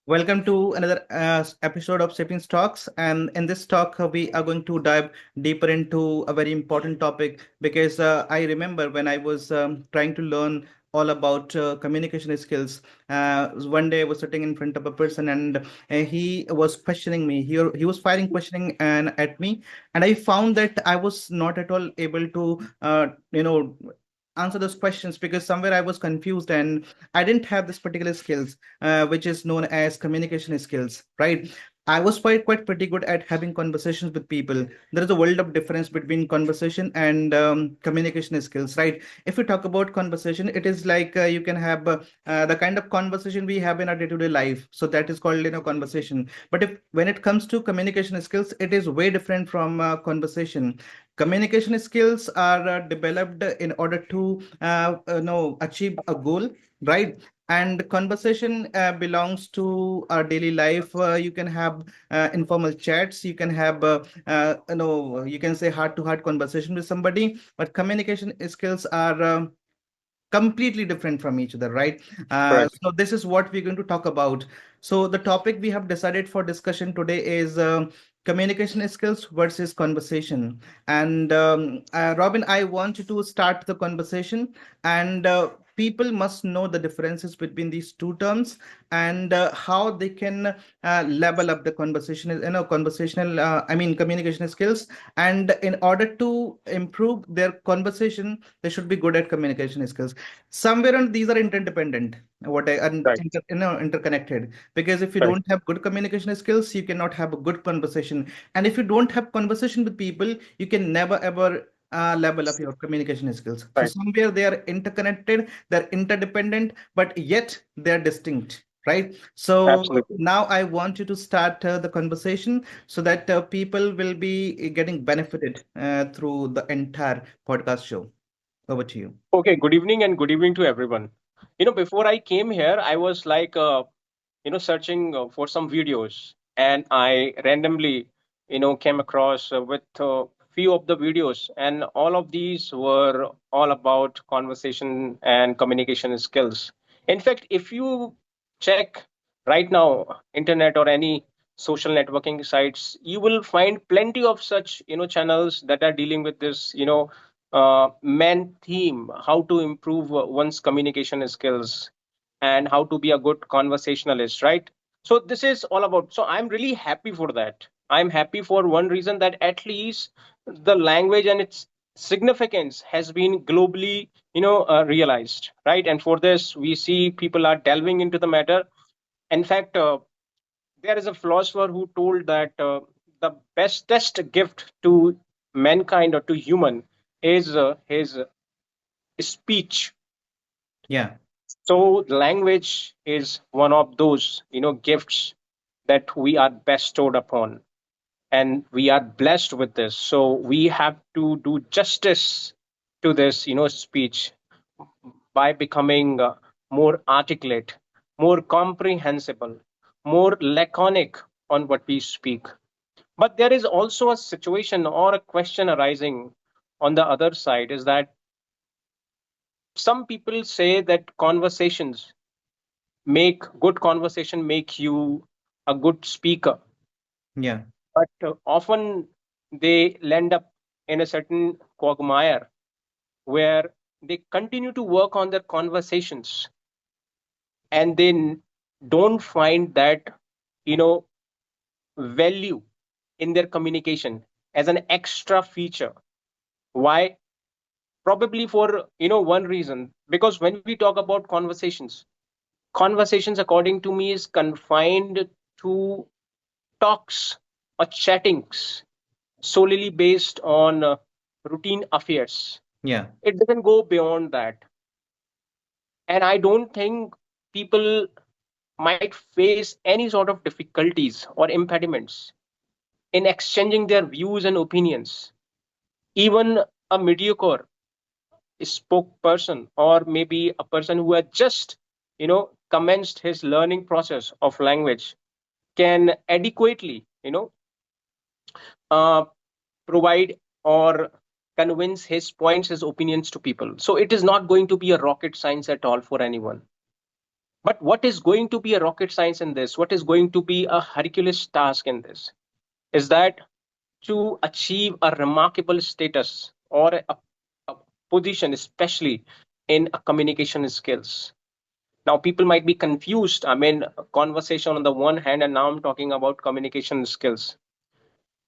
Welcome to another episode of Sapiens Talks. And in this talk, we are going to dive deeper into a very important topic because I remember when I was trying to learn all about communication skills. One day I was sitting in front of a person and he was questioning me. He was firing questioning at me, and I found that I was not at all able to, answer those questions because somewhere I was confused and I didn't have this particular skills which is known as communication skills, right? I was quite pretty good at having conversations with people. There is a world of difference between conversation and communication skills, right? If we talk about conversation, it is like you can have the kind of conversation we have in our day-to-day life. So that is called, conversation. But if when it comes to communication skills, it is way different from conversation. Communication skills are developed in order to, achieve a goal, right? And conversation belongs to our daily life. You can have informal chats, you can have you can say heart to heart conversation with somebody, but communication skills are completely different from each other, right? Correct. So this is what we're going to talk about. So the topic we have decided for discussion today is communication skills versus conversation. And Robin, I want you to start the conversation, and people must know the differences between these two terms and how they can level up the conversation, conversational, communication skills. And in order to improve their conversation, they should be good at communication skills. Somewhere on these are interdependent, what I Right. interconnected, because if you Right. don't have good communication skills, you cannot have a good conversation, and if you don't have conversation with people, you can never ever level up your communication skills. So Right. somewhere they are interconnected, they're interdependent, but yet they're distinct, right? So Absolutely. now I want you to start the conversation so that people will be getting benefited through the entire podcast show. Over to you. Okay. Good evening and good evening to everyone. Before I came here, I was searching for some videos, and I randomly, came across with few of the videos, and all of these were all about conversation and communication skills. In fact, if you check right now, internet or any social networking sites, you will find plenty of such, channels that are dealing with this, main theme: how to improve one's communication skills and how to be a good conversationalist, right? So this is all about. So I'm really happy for that. I'm happy for one reason, that at least the language and its significance has been globally, realized, right? And for this, we see people are delving into the matter. In fact, there is a philosopher who told that the bestest gift to mankind or to human is his speech. Yeah. So language is one of those, gifts that we are bestowed upon, and we are blessed with this. So we have to do justice to this, speech by becoming more articulate, more comprehensible, more laconic on what we speak. But there is also a situation or a question arising on the other side, is that some people say that good conversation make you a good speaker, Yeah. but often they land up in a certain quagmire where they continue to work on their conversations, and they don't find that, you know value in their communication as an extra feature. Why? Probably for, one reason: because when we talk about conversations, according to me, is confined to talks or chattings solely based on routine affairs. Yeah. It doesn't go beyond that. And I don't think people might face any sort of difficulties or impediments in exchanging their views and opinions. Even a mediocre spokesperson, or maybe a person who had just, commenced his learning process of language, can adequately, uh, provide or convince his points, his opinions to people. So it is not going to be a rocket science at all for anyone. But what is going to be a rocket science in this? What is going to be a Hercules task in this? Is that to achieve a remarkable status or a position, especially in a communication skills. Now, people might be confused. I mean, conversation on the one hand, and now I'm talking about communication skills.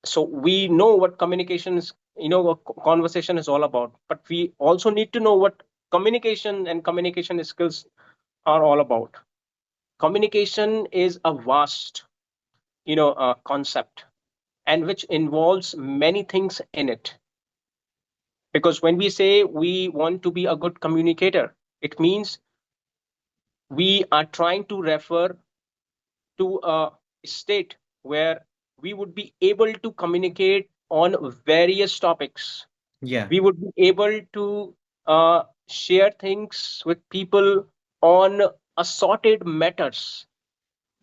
So we know what communication is, what conversation is all about, but we also need to know what communication and communication skills are all about. Communication is a vast, concept, and which involves many things in it. Because when we say we want to be a good communicator, it means we are trying to refer to a state where we would be able to communicate on various topics. Yeah, We would be able to share things with people on assorted matters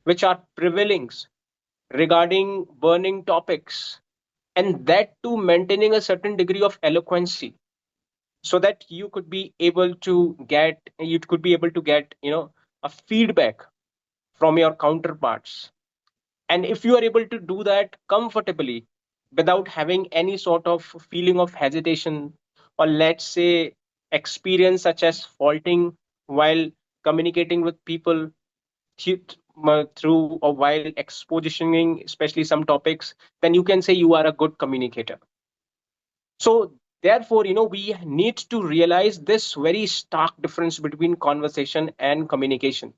which are prevailing regarding burning topics, and that too maintaining a certain degree of eloquency, so that you could be able to get a feedback from your counterparts. And if you are able to do that comfortably without having any sort of feeling of hesitation, or let's say experience such as faulting while communicating with people through or while expositioning especially some topics, then you can say you are a good communicator. So therefore, we need to realize this very stark difference between conversation and communication.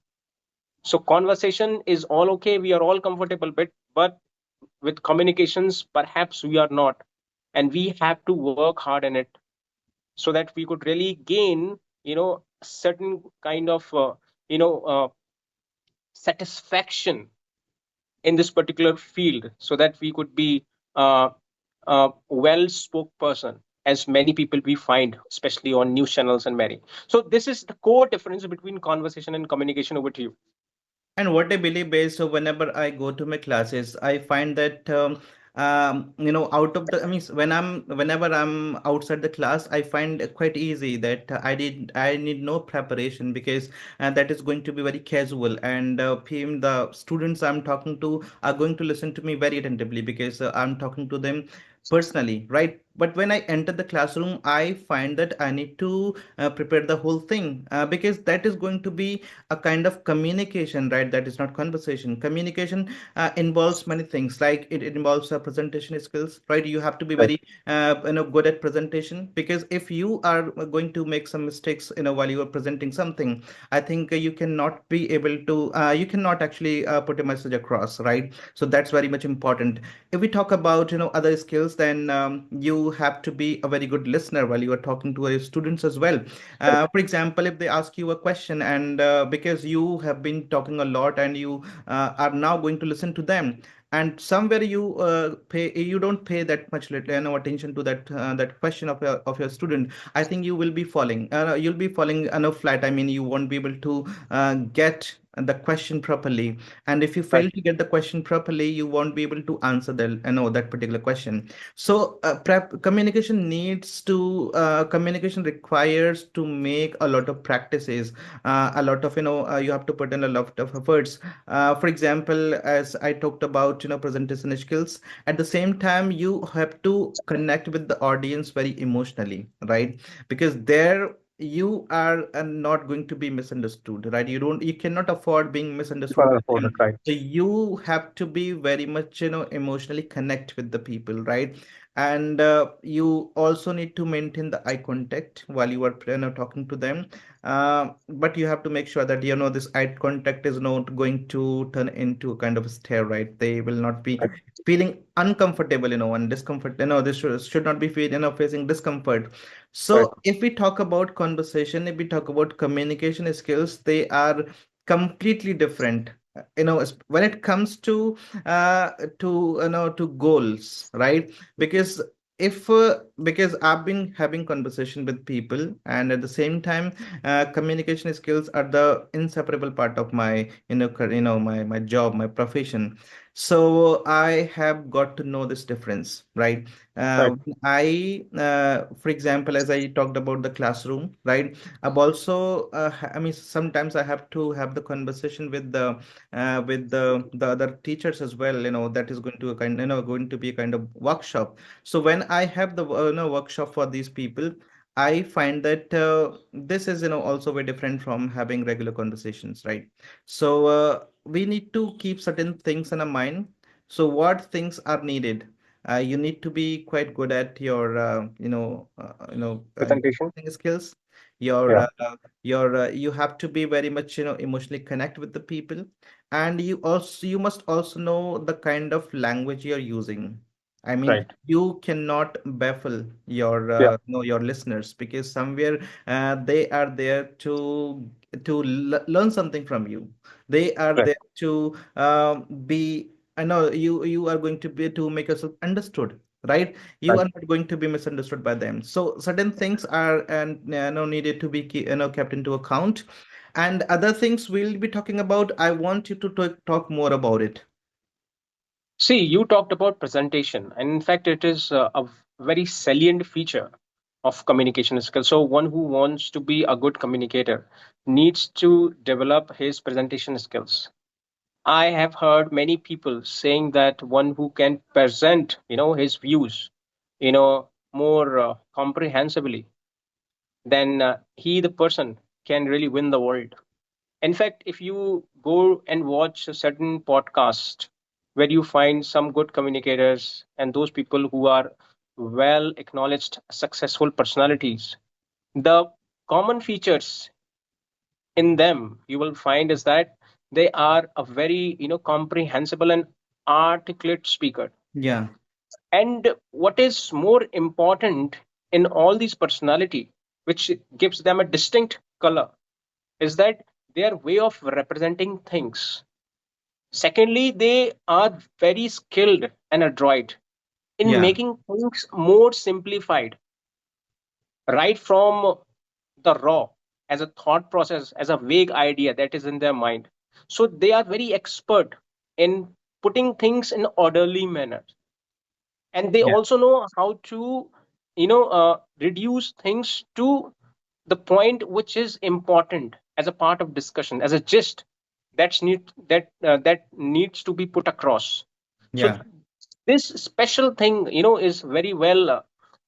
So conversation is all okay, we are all comfortable with, but with communications, perhaps we are not. And we have to work hard in it so that we could really gain, a certain kind of, satisfaction in this particular field, so that we could be uh, a well spoke person, as many people we find, especially on news channels and many. So this is the core difference between conversation and communication. Over to you. and what I believe is, so whenever I go to my classes, I find that out of the, I mean, whenever I'm outside the class, I find it quite easy that I need no preparation, because that is going to be very casual, and the students I'm talking to are going to listen to me very attentively, because I'm talking to them personally, right? But when I enter the classroom, I find that I need to prepare the whole thing, because that is going to be a kind of communication, right? That is not conversation. Communication involves many things, like it involves presentation skills, right? You have to be Right. very good at presentation, because if you are going to make some mistakes while you are presenting something, I think you cannot be able to you cannot actually put a message across, right? So that's very much important. If we talk about other skills, then you have to be a very good listener while you are talking to your students as well. For example, if they ask you a question, and because you have been talking a lot, and you are now going to listen to them, and somewhere you don't pay that much attention to that question of your student, I think you will be falling. You'll be falling flat. I mean, you won't be able to get the question properly, and if you Right. fail to get the question properly, you won't be able to answer that particular question. So communication requires to make a lot of practices, a lot of you have to put in a lot of efforts. For example, as I talked about presentation skills, at the same time you have to connect with the audience very emotionally, right? Because there you are not going to be misunderstood, right? You cannot afford being misunderstood by them. Right. So you have to be very much emotionally connect with the people, right? And you also need to maintain the eye contact while you are talking to them. But you have to make sure that this eye contact is not going to turn into a kind of a stare, right? They will not be feeling uncomfortable, and discomfort. This should not be facing discomfort. Right. So if we talk about conversation, if we talk about communication skills, they are completely different. When it comes to goals, right? Because if because I've been having conversation with people, and at the same time communication skills are the inseparable part of my my job, my profession. So I have got to know this difference, right? Right. For example, as I talked about the classroom, right? I've also, I mean, sometimes I have to have the conversation with the other teachers as well. That is going to a kind, going to be a kind of workshop. So when I have the workshop for these people, I find that this is also very different from having regular conversations, right? So we need to keep certain things in our mind. So what things are needed? You need to be quite good at your your Presentation. listening skills. Your Yeah. you have to be very much emotionally connect with the people, and you must also know the kind of language you're using. I mean, Right. you cannot baffle your Yeah. your listeners, because somewhere they are there to learn something from you. They are Right. there to be, I know you are going to be to make us understood, right? You Right. are not going to be misunderstood by them. So certain things are and needed to be kept into account, and other things we'll be talking about. I want you to talk more about it. See, you talked about presentation, and in fact, it is very salient feature of communication skills. So, one who wants to be a good communicator needs to develop his presentation skills. I have heard many people saying that one who can present, his views, more comprehensively, then he, the person, can really win the world. In fact, if you go and watch a certain podcast where you find some good communicators and those people who are well acknowledged, successful personalities, the common features in them you will find is that they are a very comprehensible and articulate speaker. Yeah, And what is more important in all these personality, which gives them a distinct color, is that their way of representing things. Secondly, they are very skilled and adroit in yeah, making things more simplified, right from the raw, as a thought process, as a vague idea that is in their mind. So they are very expert in putting things in orderly manner, and they yeah, also know how to reduce things to the point which is important as a part of discussion, as a gist that needs to be put across. So yeah, this special thing is very well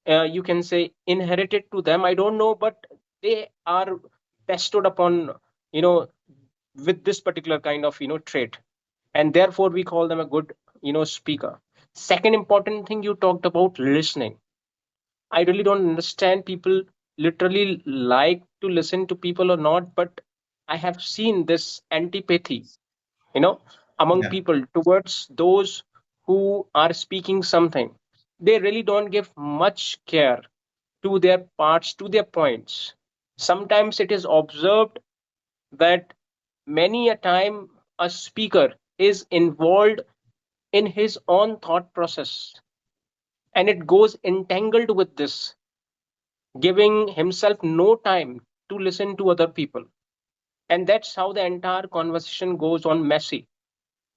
you can say inherited to them, I don't know, but they are bestowed upon you know with this particular kind of trait, and therefore we call them a good speaker. Second important thing, you talked about listening. I really don't understand people literally like to listen to people or not, but I have seen this antipathy, you know, among yeah, people towards those who are speaking something. They really don't give much care to their parts, to their points. Sometimes it is observed that many a time a speaker is involved in his own thought process, and it goes entangled with this, giving himself no time to listen to other people. And that's how the entire conversation goes on messy,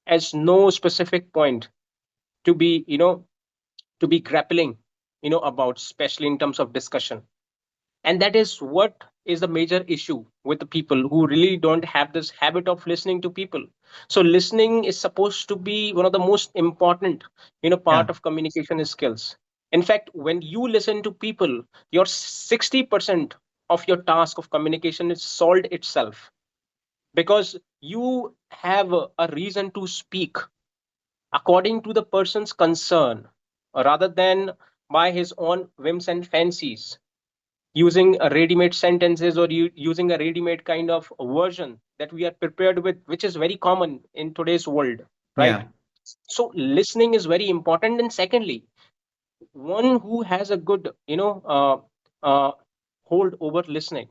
as no specific point to be, to be grappling, about, especially in terms of discussion. And that is what is the major issue with the people who really don't have this habit of listening to people. So listening is supposed to be one of the most important yeah, part of communication skills. In fact, when you listen to people, your 60% of your task of communication is solved itself, because you have a reason to speak according to the person's concern, rather than by his own whims and fancies, using a ready-made sentences, or using a ready-made kind of version that we are prepared with, which is very common in today's world, right? yeah, So listening is very important. And secondly, one who has a good hold over listening,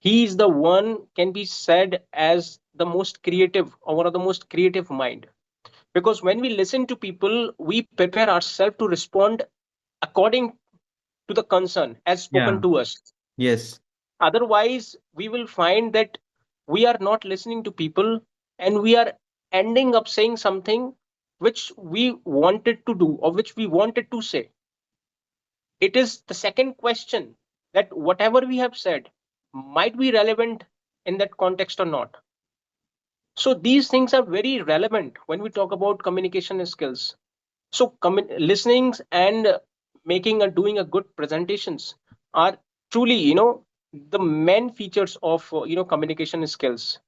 he is the one can be said as the most creative, or one of the most creative mind, because when we listen to people we prepare ourselves to respond according to the concern as spoken yeah, to us. yes, Otherwise, we will find that we are not listening to people, and we are ending up saying something which we wanted to do or which we wanted to say. It is the second question, that whatever we have said might be relevant in that context or not. So these things are very relevant when we talk about communication skills. So listenings and making a doing a good presentations are truly, the main features of communication skills.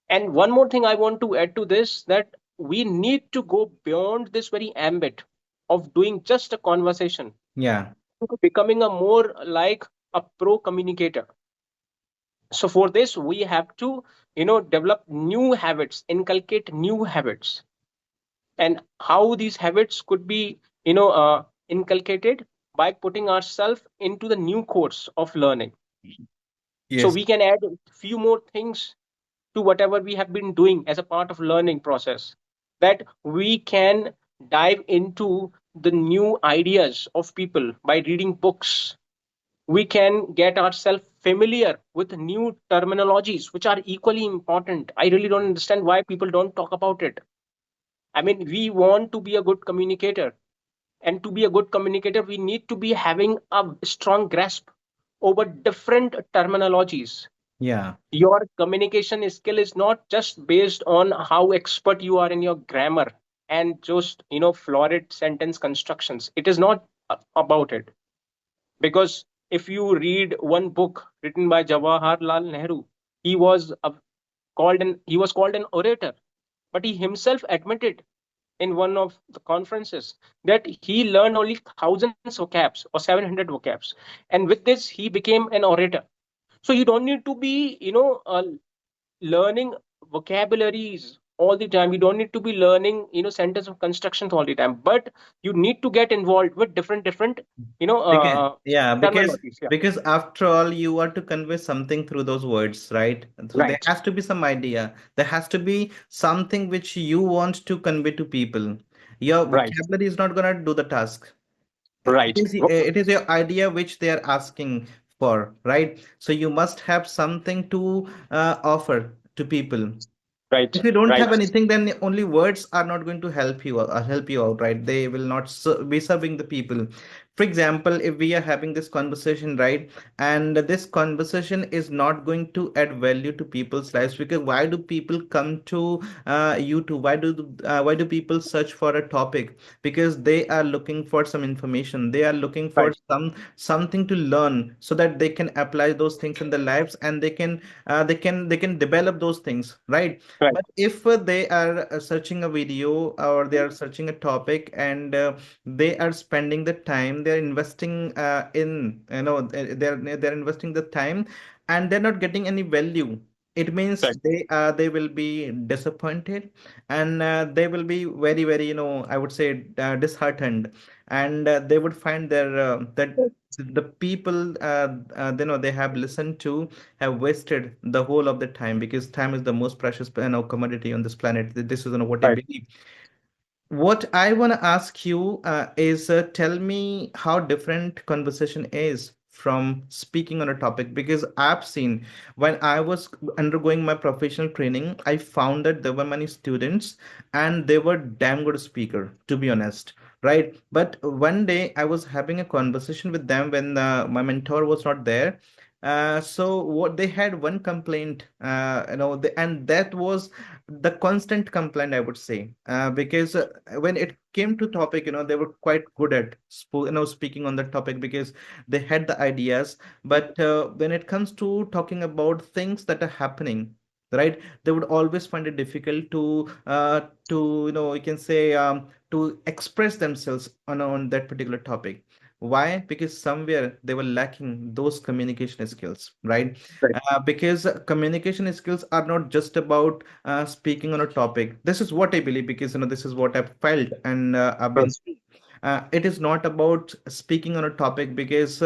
And one more thing I want to add to this, that we need to go beyond this very ambit of doing just a conversation Yeah. to becoming a more like a pro communicator. So for this we have to develop new habits, inculcate new habits. And how these habits could be inculcated by putting ourselves into the new course of learning. So Yes. we can add few more things to whatever we have been doing as a part of learning process, that we can dive into the new ideas of people by reading books. We can get ourselves familiar with new terminologies which are equally important. I really don't understand why people don't talk about it. I mean, we want to be a good communicator, and to be a good communicator we need to be having a strong grasp over different terminologies. Yeah. Your communication skill is not just based on how expert you are in your grammar and just florid sentence constructions. It is not about it. Because if you read one book written by Jawaharlal Nehru, he was called an orator, but he himself admitted in one of the conferences that he learned only thousands vocabs or 700 vocabs, and with this he became an orator. So you don't need to be learning vocabularies all the time. You don't need to be learning sentence of constructions all the time, but you need to get involved with different you know Because, uh, yeah, terminologies. Yeah. because after all, you are to convey something through those words, right? So there Right. has to be some idea. There has to be something which you want to convey to people. Your Right. vocabulary is not gonna do the task. Right. It is your idea which they are asking for, right? So you must have something to offer to people. Right. If you don't Right. have anything, then only words are not going to help you out, right? They will not be serving the people. For example, if we are having this conversation, right, and this conversation is not going to add value to people's lives, because why do people come to YouTube? Why do people search for a topic? Because they are looking for some information. They are looking for Right. something to learn so that they can apply those things in their lives, and they can develop those things, right? Right. But if they are searching a video, or they are searching a topic, and they are spending the time, they're investing in, they're investing the time, and they're not getting any value, it means Right. they will be disappointed, and they will be very, very, I would say, disheartened, and they would find that the people they have listened to have wasted the whole of the time, because time is the most precious commodity on this planet. This is what I Right. believe. What I want to ask you is tell me how different conversation is from speaking on a topic, because I've seen when I was undergoing my professional training, I found that there were many students and they were damn good speaker, to be honest, right? But one day I was having a conversation with them when my mentor was not there. So what they had one complaint, and that was the constant complaint, I would say, because when it came to topic, they were quite good at speaking on the topic, because they had the ideas. But when it comes to talking about things that are happening, right, they would always find it difficult to you can say, to express themselves on that particular topic. Why? Because somewhere they were lacking those communication skills, right? Right. Because communication skills are not just about speaking on a topic. This is what I believe, because this is what I've felt, and I've been Yes. through. It is not about speaking on a topic, because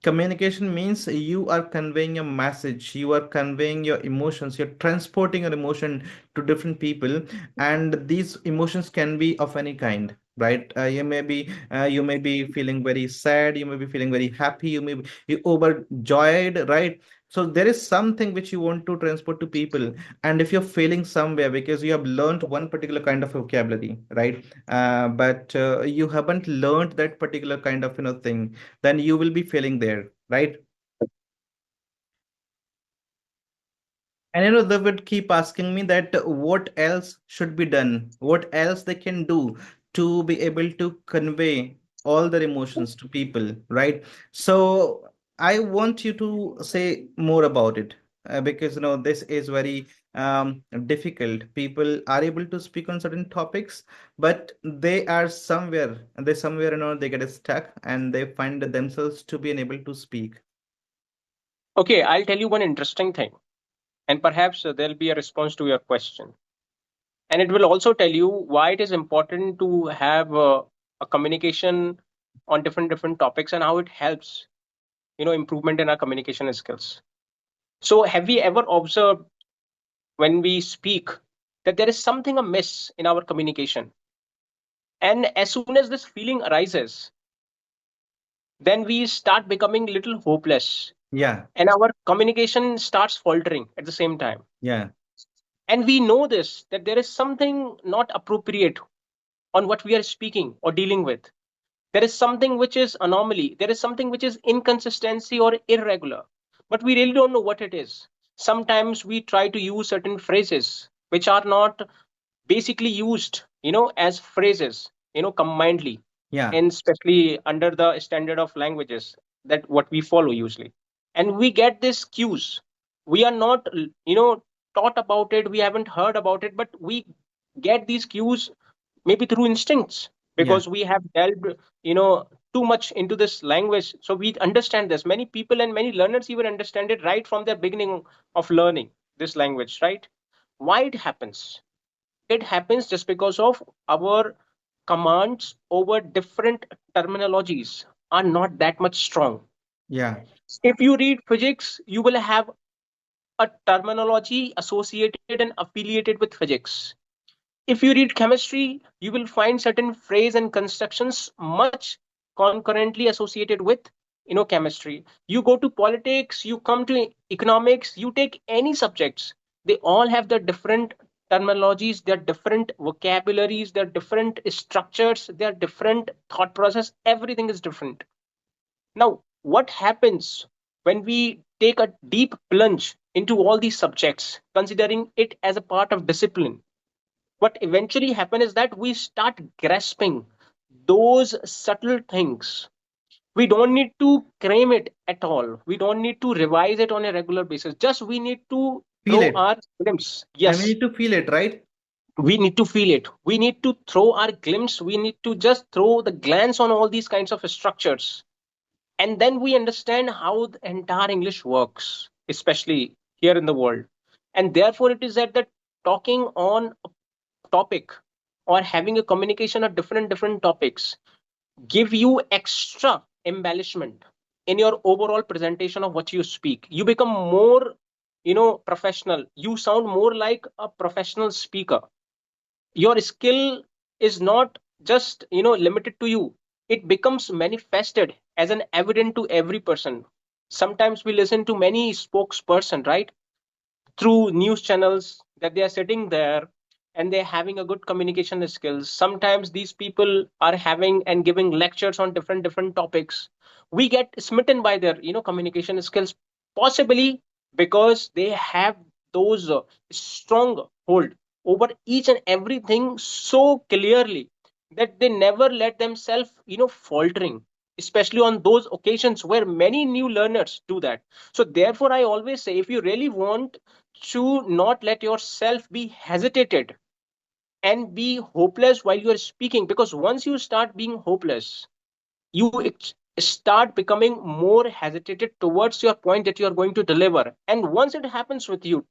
communication means you are conveying a message, you are conveying your emotions, you're transporting your emotion to different people, and these emotions can be of any kind. Right, you may be feeling very sad, you may be feeling very happy, you may be overjoyed, right? So there is something which you want to transport to people, and if you're failing somewhere because you have learned one particular kind of vocabulary, right? But you haven't learned that particular kind of thing, then you will be failing there, right? And they would keep asking me that what else should be done, what else they can do to be able to convey all their emotions to people, right? So I want you to say more about it, because this is very difficult. People are able to speak on certain topics, but they somewhere they get stuck and they find themselves to be unable to speak. Okay, I'll tell you one interesting thing, and perhaps there'll be a response to your question. And it will also tell you why it is important to have a communication on different topics and how it helps, improvement in our communication skills. So, have we ever observed when we speak that there is something amiss in our communication? And as soon as this feeling arises, then we start becoming little hopeless Yeah, and our communication starts faltering at the same time. yeah, And we know this that there is something not appropriate on what we are speaking or dealing with. There is something which is anomaly, there is something which is inconsistency or irregular, but we really don't know what it is. Sometimes we try to use certain phrases which are not basically used as phrases combinedly, yeah, and especially under the standard of languages that what we follow usually, and we get these cues. We are not taught about it, we haven't heard about it, but we get these cues maybe through instincts yeah, because we have delved too much into this language, so we understand this. Many people and many learners even understand it right from their beginning of learning this language, right? Why it happens? It happens just because of our commands over different terminologies are not that much strong. yeah, If you read physics, you will have a terminology associated and affiliated with physics. If you read chemistry, you will find certain phrase and constructions much concurrently associated with chemistry. You go to politics, you come to economics, you take any subjects, they all have their different terminologies, their different vocabularies, their different structures, their different thought process. Everything is different. Now, what happens when we take a deep plunge into all these subjects, considering it as a part of discipline? What eventually happen is that we start grasping those subtle things. We don't need to cram it at all, we don't need to revise it on a regular basis, just we need to feel throw it. our glimpse. And we Yes, need to feel it, right? we need to feel it, we need to throw our glimpse, we need to just throw the glance on all these kinds of structures, and then we understand how the entire English works, especially here in the world. And therefore it is that talking on topic or having a communication of different topics give you extra embellishment in your overall presentation of what you speak. You become more professional, you sound more like a professional speaker. Your skill is not just limited to you, it becomes manifested as an evident to every person. Sometimes we listen to many spokesperson, right, through news channels, that they are sitting there and they're having a good communication skills. Sometimes these people are having and giving lectures on different topics. We get smitten by their communication skills, possibly because they have those strong hold over each and everything so clearly that they never let themselves faltering, especially on those occasions where many new learners do that. So therefore I always say, if you really want to not let yourself be hesitated and be hopeless while you are speaking, because once you start being hopeless, you start becoming more hesitated towards your point that you are going to deliver. And once it happens with you,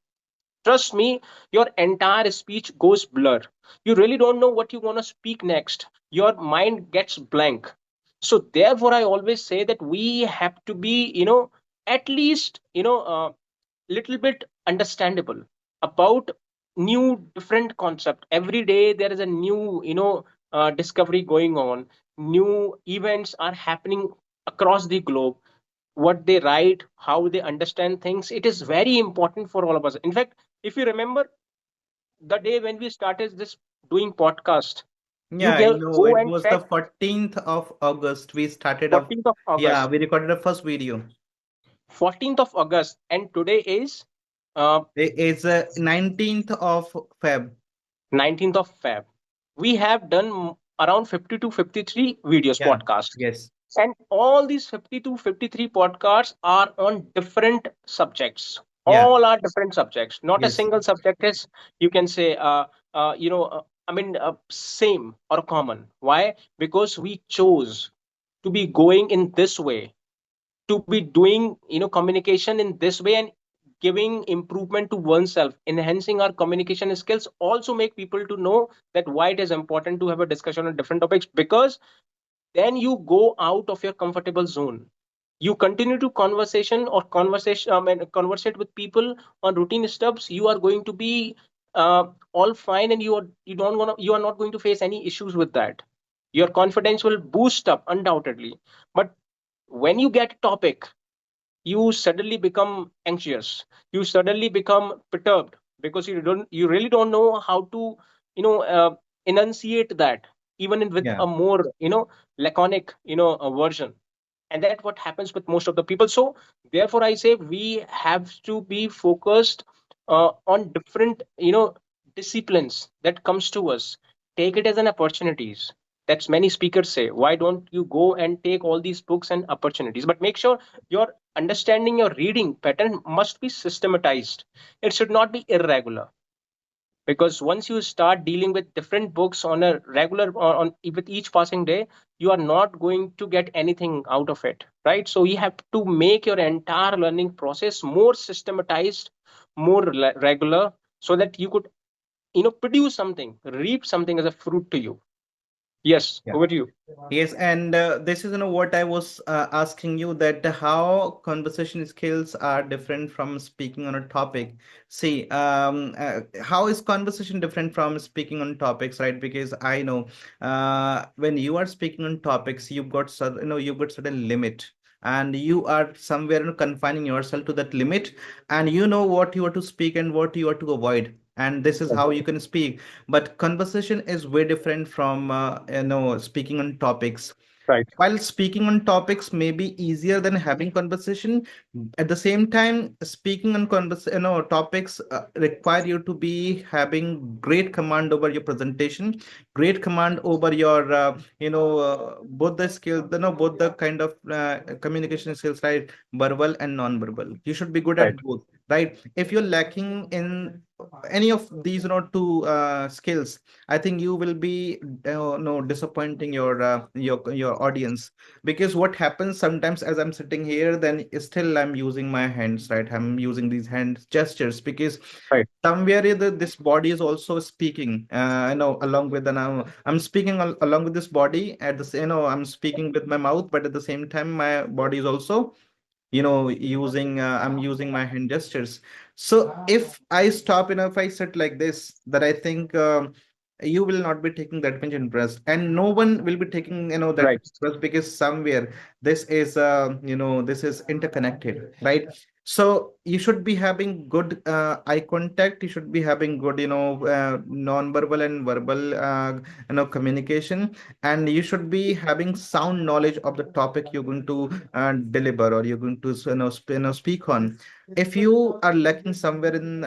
trust me, your entire speech goes blur. You really don't know what you want to speak next. Your mind gets blank. So therefore I always say that we have to be at least little bit understandable about new different concept. Every day there is a new discovery going on, new events are happening across the globe. what they write, how they understand things. It is very important for all of us. In fact, if you remember the day when we started this doing podcast, you Yeah, I know. go It and was the check 14th of August. We started off. 14th of Yeah, August, we recorded the first video. 14th of August, and today is uh, It's 19th of Feb. 19th of Feb. We have done around 50 to 53 videos, Yeah. podcasts. Yes. And all these 50 to 53 podcasts are on different subjects. Yeah. All are different subjects. Not a Yes. single subject is, you can say, I mean, same or common. Why? Because we chose to be going in this way, to be doing, communication in this way, and giving improvement to oneself, enhancing our communication skills, also make people to know that why it is important to have a discussion on different topics, because then you go out of your comfortable zone. You continue to conversate with people on routine stuffs. You are going to be all fine, and you are not going to face any issues with that. Your confidence will boost up undoubtedly. But when you get a topic, you suddenly become anxious, you suddenly become perturbed, because you really don't know how to, enunciate that, even with Yeah. a more, laconic, version. And that what happens with most of the people. So therefore I say we have to be focused on different, disciplines that comes to us. Take it as an opportunities. That's many speakers say, why don't you go and take all these books and opportunities, but make sure your understanding, your reading pattern must be systematized. It should not be irregular, because once you start dealing with different books on a regular, on with each passing day, you are not going to get anything out of it, right? So you have to make your entire learning process more systematized, more regular, so that you could, produce something, reap something as a fruit to you. Yes, Yeah. over to you. Yes, and this is what I was asking you, that how conversation skills are different from speaking on a topic. See, how is conversation different from speaking on topics, right? Because I know when you are speaking on topics, you've got you've got certain limit, and you are somewhere confining yourself to that limit, and you know what you are to speak and what you are to avoid, and this is Right. how you can speak. But conversation is way different from speaking on topics. Right. While speaking on topics may be easier than having conversation, at the same time speaking on topics require you to be having great command over your presentation, great command over your both the skills, both the kind of communication skills, right? Verbal and non-verbal, you should be good Right. at both, right? If you're lacking in any of these two skills, I think you will be no disappointing your audience. Because what happens sometimes, as I'm sitting here, then still I'm using my hands, right? I'm using these hand gestures because Right. somewhere this body is also speaking, along with, and I'm speaking along with this body at the I'm speaking with my mouth, but at the same time my body is also using I'm using my hand gestures. So if I stop, if I sit like this, that I think you will not be taking that much interest, and no one will be taking that Right. much interest, because somewhere this is this is interconnected, right? So you should be having good eye contact, you should be having good non-verbal and verbal communication, and you should be having sound knowledge of the topic you're going to deliver, or you're going to speak on. If you are lacking somewhere in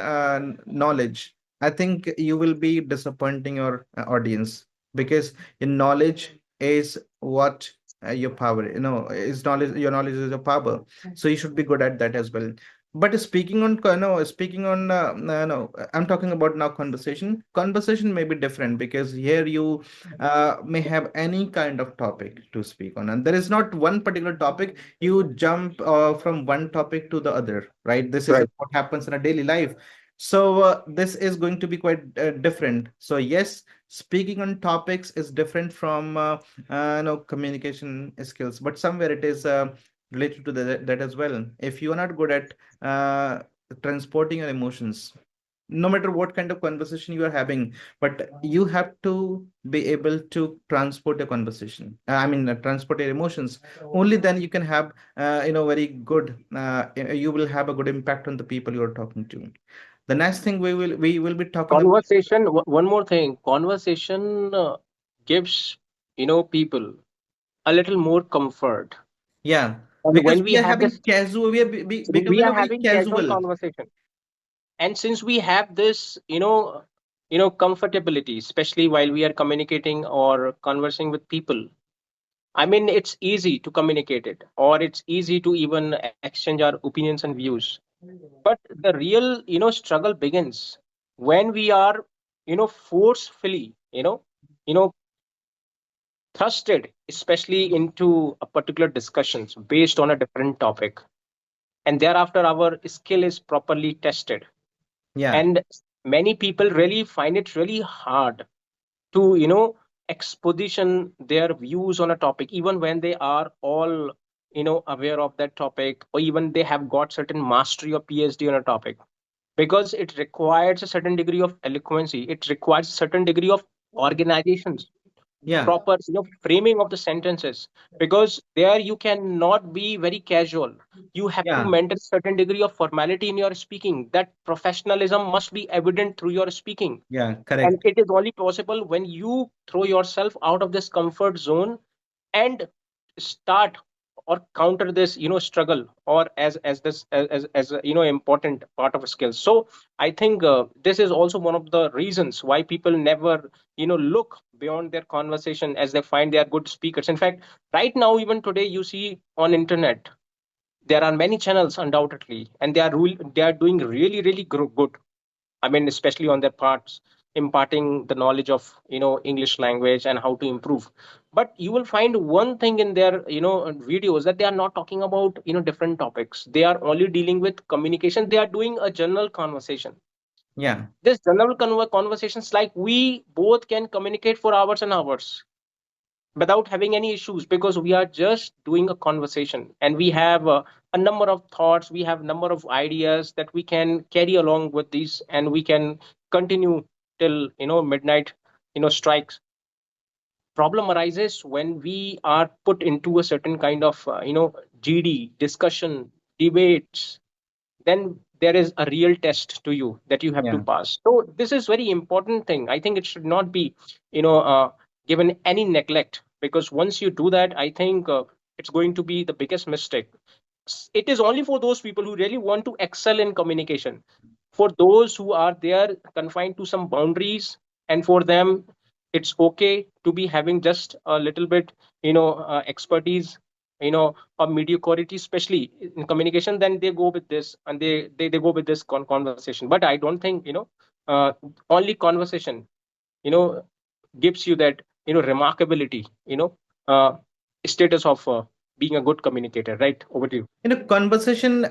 knowledge, I think you will be disappointing your audience, because your knowledge is what your power, is knowledge. Your knowledge is your power, so you should be good at that as well. But speaking on no speaking on no I'm talking about now conversation may be different, because here you may have any kind of topic to speak on, and there is not one particular topic. You jump from one topic to the other, right? This is Right. what happens in a daily life. So this is going to be quite different. So yes, speaking on topics is different from no communication skills, but somewhere it is related to that as well. If you are not good at transporting your emotions, no matter what kind of conversation you are having, but you have to be able to transport a conversation. I mean, transport your emotions. Only then you can have, very good. You will have a good impact on the people you are talking to. The next thing we will be talking about. Conversation, one more thing, conversation gives, people a little more comfort. Yeah, And because when we we are have having this, casual, we become, we are very having casual casual. conversation. And since we have this, comfortability, especially while we are communicating or conversing with people, I mean, it's easy to communicate it, or it's easy to even exchange our opinions and views. But the real, struggle begins when we are, forcefully, thrusted, especially into a particular discussions based on a different topic, and thereafter our skill is properly tested. Yeah, And many people really find it really hard to, exposition their views on a topic, even when they are all, aware of that topic, or even they have got certain mastery or PhD on a topic, because it requires a certain degree of eloquency, it requires a certain degree of organizations, yeah, proper, framing of the sentences, because there you cannot be very casual. You have to yeah, maintain certain degree of formality in your speaking. That professionalism must be evident through your speaking, yeah, and correct. it is only possible when you throw yourself out of this comfort zone and start or counter this, struggle, or as this as a, important part of a skill. So I think this is also one of the reasons why people never, look beyond their conversation, as they find they are good speakers. In fact, right now, even today, you see on internet there are many channels undoubtedly, and they are doing really really good. I mean, especially on their parts, imparting the knowledge of, English language and how to improve. But you will find one thing in their, videos, that they are not talking about, different topics. They are only dealing with communication. They are doing a general conversation. Yeah, This general conversations, like, we both can communicate for hours and hours without having any issues, because we are just doing a conversation, and we have a number of thoughts, we have number of ideas that we can carry along with these, and we can continue till, midnight, strikes. Problem arises when we are put into a certain kind of, GD discussion, debates. Then there is a real test to you that you have to yeah, pass. So this is very important thing. I think it should not be, given any neglect, because once you do that, I think it's going to be the biggest mistake. It is only for those people who really want to excel in communication. For those who are there confined to some boundaries, and for them it's okay to be having just a little bit, expertise, or mediocrity, especially in communication, then they go with this, and they go with this conversation. But I don't think, uh, only conversation, you know gives you that, remarkability, uh, status of being a good communicator. Right, over to you. conversation,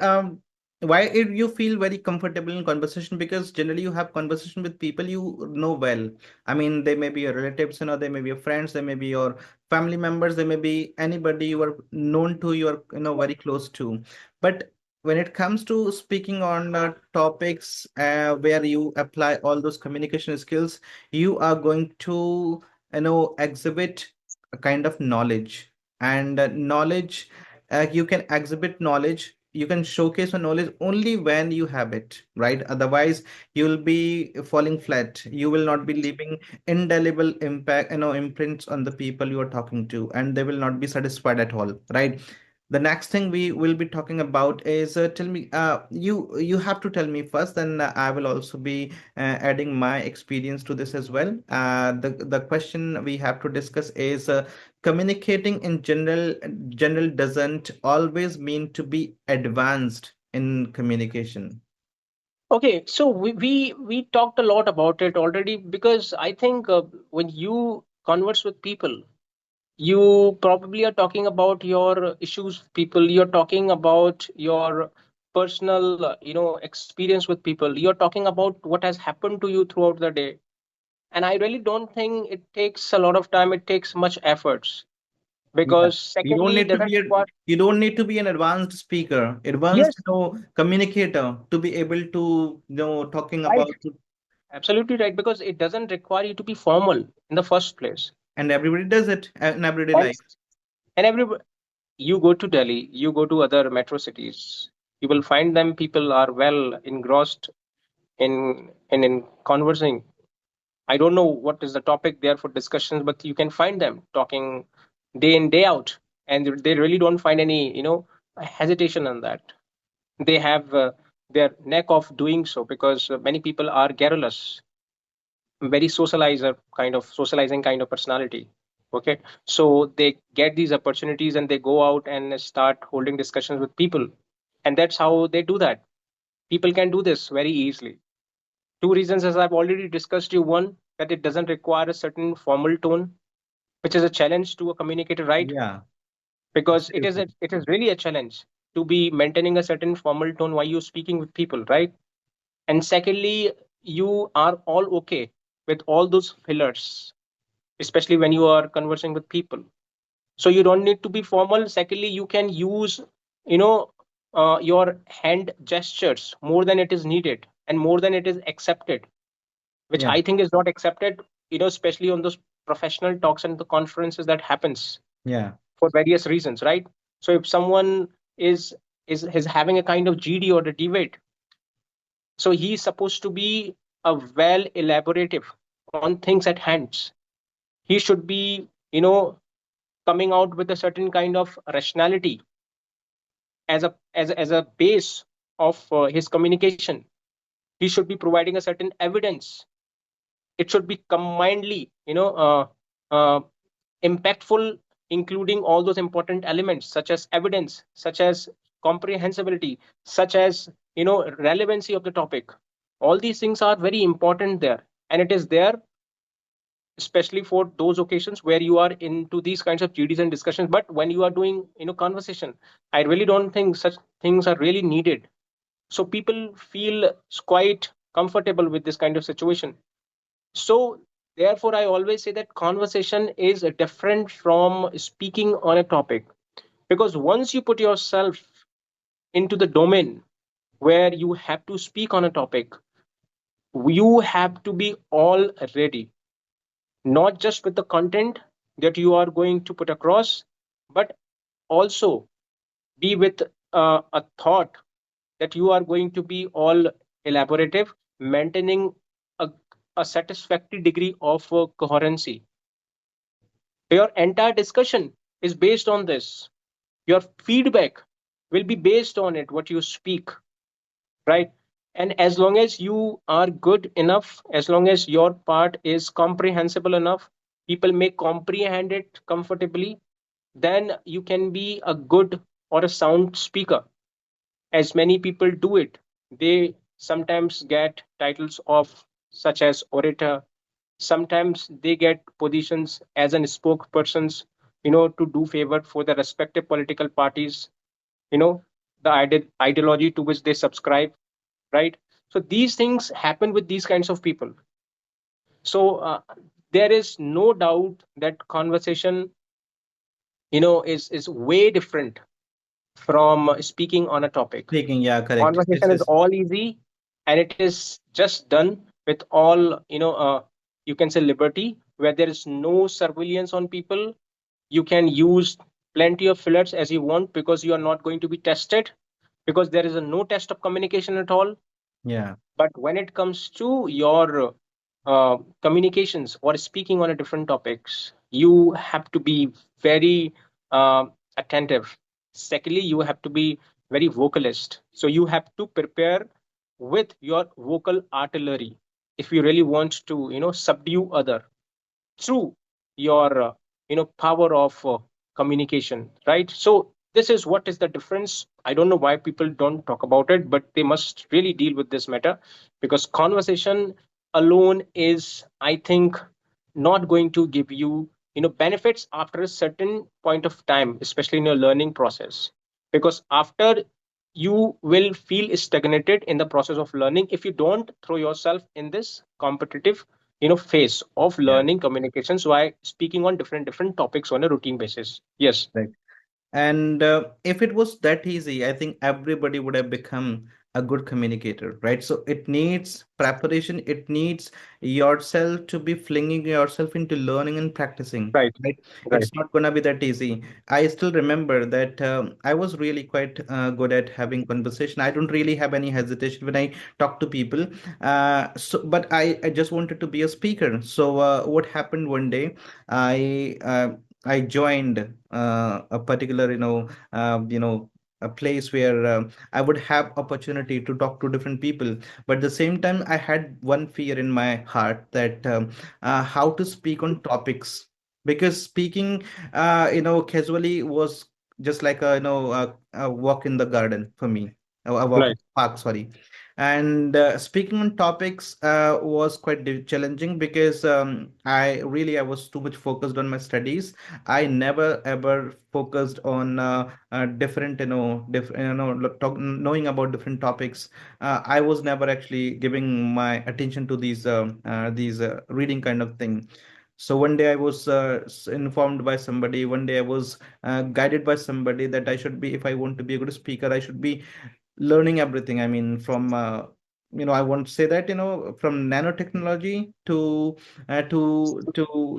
why you feel very comfortable in conversation? Because generally you have conversation with people you know well. I mean, they may be your relatives, they may be your friends, they may be your family members, they may be anybody you are known to, you are, very close to. But when it comes to speaking on topics where you apply all those communication skills, you are going to, exhibit a kind of knowledge. And knowledge, you can exhibit knowledge, you can showcase your knowledge only when you have it, right? Otherwise you'll be falling flat, you will not be leaving indelible impact, imprints on the people you are talking to, and they will not be satisfied at all, right? The next thing we will be talking about is, tell me, you have to tell me first, then I will also be adding my experience to this as well. The question we have to discuss is, communicating in general doesn't always mean to be advanced in communication. Okay, so we talked a lot about it already, because I think when you converse with people, you probably are talking about your issues with people. You're talking about your personal, experience with people. You're talking about what has happened to you throughout the day. And I really don't think it takes a lot of time. It takes much efforts. Yeah. because You don't secondly it need to doesn't be a require. you don't need to be an advanced speaker, advanced, Yes, communicator to be able to, talking right, about, absolutely right, because it doesn't require you to be formal in the first place. and everybody does it in everyday and life. and every you go to Delhi, you go to other metro cities, you will find them people are well engrossed in conversing. I don't know what is the topic there for discussions, but you can find them talking day in day out, and they really don't find any hesitation on that. They have their neck of doing so because many people are garrulous, very socializing kind of personality. Okay, so they get these opportunities and they go out and start holding discussions with people, and that's how they do that. People can do this very easily. Two reasons, as I've already discussed you. One, that it doesn't require a certain formal tone, which is a challenge to a communicator, right? Yeah, Because absolutely. it is really a challenge to be maintaining a certain formal tone while you're speaking with people, right? And secondly, you are all okay with all those fillers, especially when you are conversing with people. So you don't need to be formal. Secondly, you can use, you know, your hand gestures more than it is needed and more than it is accepted, which Yeah, I think is not accepted, especially on those professional talks and the conferences that happens yeah, for various reasons, right? So if someone is is having a kind of GD or a debate, so he's supposed to be a well elaborative on things at hands. He should be, coming out with a certain kind of rationality as a base of his communication. He should be providing a certain evidence. It should be combinedly, uh, impactful, including all those important elements such as evidence, such as comprehensibility, such as relevancy of the topic. All these things are very important there, and it is there especially for those occasions where you are into these kinds of GDs and discussions. But when you are doing conversation, I really don't think such things are really needed. So people feel quite comfortable with this kind of situation. So therefore, I always say that conversation is different from speaking on a topic, because once you put yourself into the domain where you have to speak on a topic, you have to be all ready, not just with the content that you are going to put across, but also be with a thought that you are going to be all elaborative, maintaining a, a satisfactory degree of coherency. Your entire discussion is based on this. Your feedback will be based on it, what you speak, right? And as long as you are good enough, as long as your part is comprehensible enough, people may comprehend it comfortably, then you can be a good or a sound speaker. As many people do it, they sometimes get titles of such as orator. Sometimes they get positions as an spokespersons, to do favor for the respective political parties, you know, the ideology to which they subscribe, right? So these things happen with these kinds of people. So there is no doubt that conversation, is way different from speaking on a topic. speaking, yeah, correct. This Conversation is is, all easy, and it is just done with all, you can say liberty, where there is no surveillance on people. You can use plenty of fillers as you want because you are not going to be tested, because there is a no test of communication at all. yeah, But when it comes to your communications or speaking on a different topics, you have to be very attentive. Secondly, you have to be very vocalist. So you have to prepare with your vocal artillery if you really want to, subdue other through your power of communication, right? So this is what is the difference. I don't know why people don't talk about it, but they must really deal with this matter, because conversation alone is, I think, not going to give you benefits after a certain point of time, especially in your learning process. Because after, you will feel stagnated in the process of learning if you don't throw yourself in this competitive phase of Yeah. learning communications by speaking on different topics on a routine basis. Yes. Right. And if it was that easy, I think everybody would have become a good communicator, right? So it needs preparation. It needs yourself to be flinging yourself into learning and practicing, Right. right? Right. It's not gonna be that easy. I still remember that I was really quite good at having conversation. I don't really have any hesitation when I talk to people. But I just wanted to be a speaker. So what happened one day, I I joined a particular, a place where I would have opportunity to talk to different people. But at the same time, I had one fear in my heart that how to speak on topics, because speaking, casually was just like a walk in the garden for me, a walk in Right. the park, sorry. And speaking on topics was quite challenging because I was too much focused on my studies. I never ever focused on different, knowing about different topics. I was never actually giving my attention to these reading kind of thing. So one day I was informed by somebody. One day I was guided by somebody that I should be, if I want to be a good speaker, I should be learning everything. I mean, from I want to say that, from nanotechnology to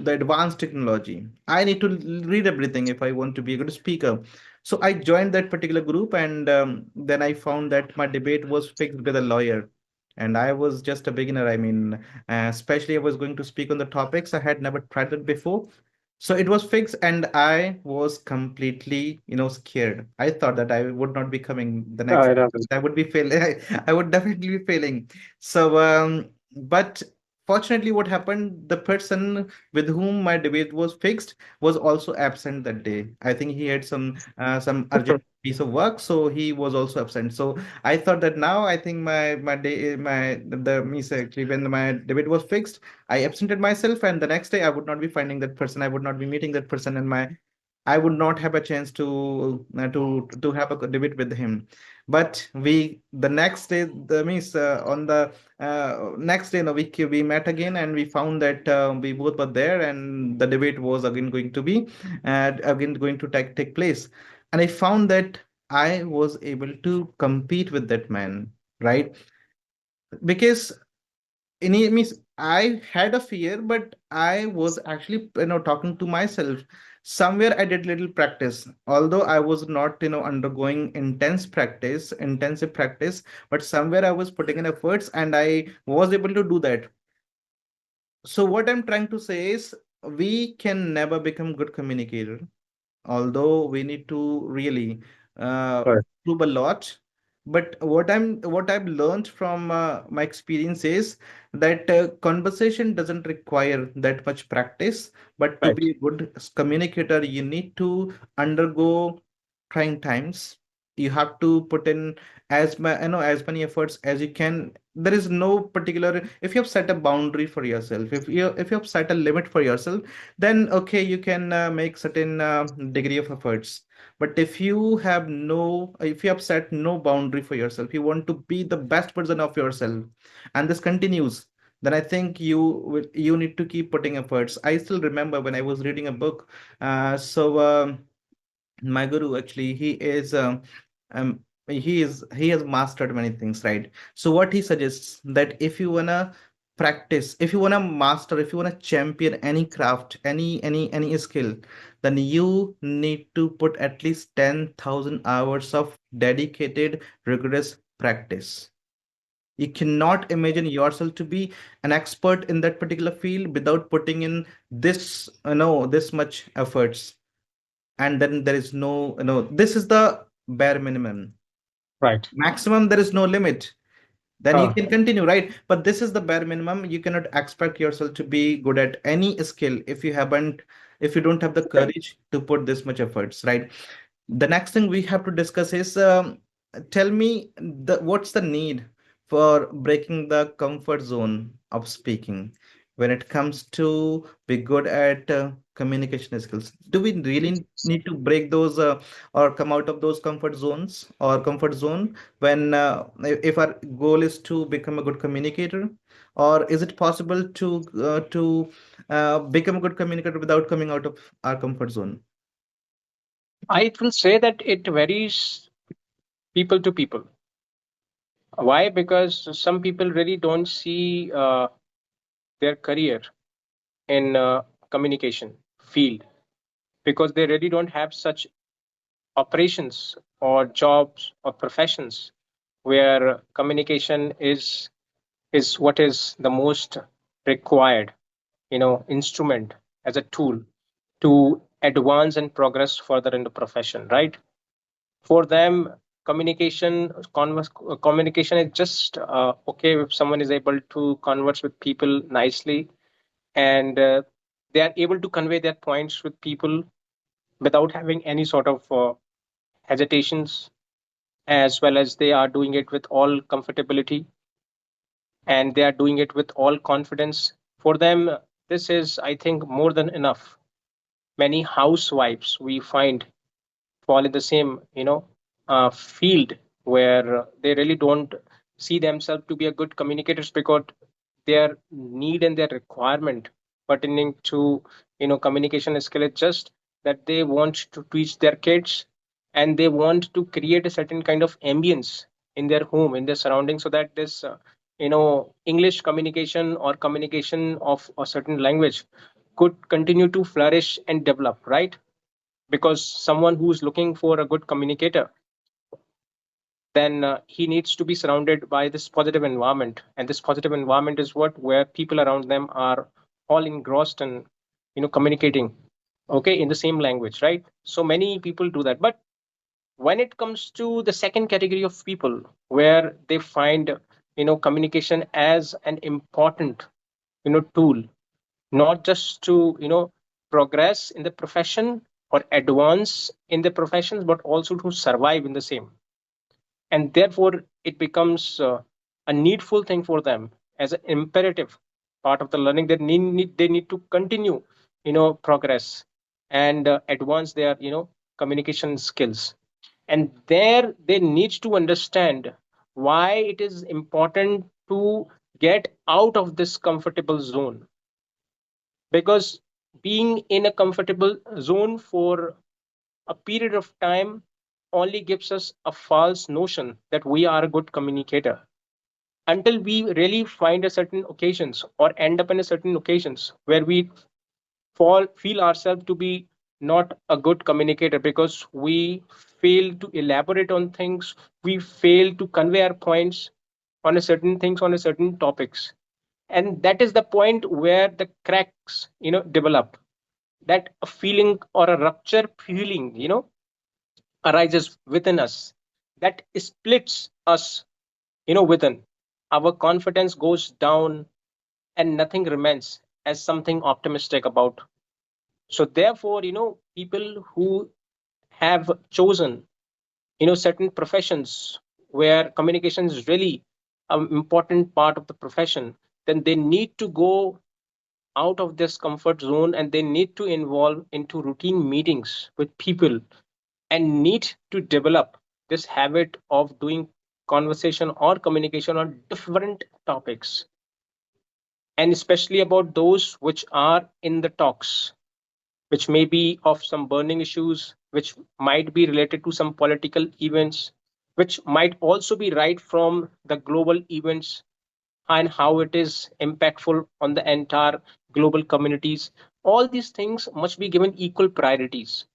the advanced technology. I need to read everything if I want to be a good speaker. So I joined that particular group, and then I found that my debate was fixed with a lawyer. And I was just a beginner. I mean, especially I was going to speak on the topics. I had never tried it before. So it was fixed, and I was completely, scared. I thought that I would not be coming the next. I know. I would be failing. I would definitely be failing. So, but fortunately, what happened? The person with whom my debate was fixed was also absent that day. I think he had some urgent piece of work, so he was also absent. So I thought that now I think my day my the means actually when my debate was fixed, I absented myself, and the next day I would not be finding that person. I would not be meeting that person, and I would not have a chance to have a debate with him. But the next day, the means on the next day, we met again, and we found that we both were there, and the debate was again going to take place. And I found that I was able to compete with that man, right? Because it means I had a fear, but I was actually, talking to myself. Somewhere I did little practice, although I was not, undergoing intensive practice, but somewhere I was putting in efforts, and I was able to do that. So what I'm trying to say is, we can never become good communicator, although we need to really uh, Right. prove a lot. But what I've learned from my experience is that conversation doesn't require that much practice. But to Right. be a good communicator, you need to undergo trying times. You have to put in as many efforts as you can. There is no particular, if you have set a boundary for yourself, if you have set a limit for yourself, then okay, you can make certain degree of efforts. But if you have set no boundary for yourself, you want to be the best version of yourself, and this continues, then I think you need to keep putting efforts. I still remember when I was reading a book. My guru, actually, um he has mastered many things, right? So what he suggests, that if you wanna practice, if you wanna master, if you wanna champion any craft, any skill, then you need to put at least 10,000 hours of dedicated rigorous practice. You cannot imagine yourself to be an expert in that particular field without putting in this much efforts. And then there is no, this is the bare minimum. Right. Maximum, there is no limit. Then you Uh, can continue, right? But this is the bare minimum. You cannot expect yourself to be good at any skill if you don't have the right. courage to put this much efforts, right? The next thing we have to discuss is, tell me, what's the need for breaking the comfort zone of speaking? when it comes to be good at communication skills? Do we really need to break those or come out of those comfort zones or comfort zone when if our goal is to become a good communicator? Or is it possible to become a good communicator without coming out of our comfort zone? I will say that it varies people to people. Why? Because some people really don't see their career in communication field, because they really don't have such operations or jobs or professions where communication is what is the most required, instrument as a tool to advance and progress further in the profession, right? For them, communication is just okay if someone is able to converse with people nicely, and they are able to convey their points with people without having any sort of hesitations, as well as they are doing it with all comfortability, and they are doing it with all confidence. For them, this is, I think, more than enough. Many housewives we find fall in the same field, where they really don't see themselves to be a good communicators, because their need and their requirement pertaining to communication skill is just that they want to teach their kids, and they want to create a certain kind of ambience in their home, in their surroundings, so that this English communication or communication of a certain language could continue to flourish and develop, right? Because someone who's looking for a good communicator, then he needs to be surrounded by this positive environment, and this positive environment is what, where people around them are all engrossed in communicating, okay, in the same language, right? So many people do that. But when it comes to the second category of people, where they find communication as an important tool, not just to progress in the profession or advance in the professions, but also to survive in the same. And therefore it becomes a needful thing for them, as an imperative part of the learning, that they need to continue progress and advance their communication skills. And there they need to understand why it is important to get out of this comfortable zone, because being in a comfortable zone for a period of time only gives us a false notion that we are a good communicator, until we really find a certain occasions or end up in a certain occasions where we feel ourselves to be not a good communicator, because we fail to elaborate on things, we fail to convey our points on a certain things, on a certain topics. And that is the point where the cracks develop, that a feeling or a rupture feeling arises within us, that splits us within. Our confidence goes down, and nothing remains as something optimistic about. So therefore, people who have chosen certain professions where communication is really an important part of the profession, then they need to go out of this comfort zone, and they need to involve into routine meetings with people, and need to develop this habit of doing conversation or communication on different topics, and especially about those which are in the talks, which may be of some burning issues, which might be related to some political events, which might also be right from the global events, and how it is impactful on the entire global communities. All these things must be given equal priorities.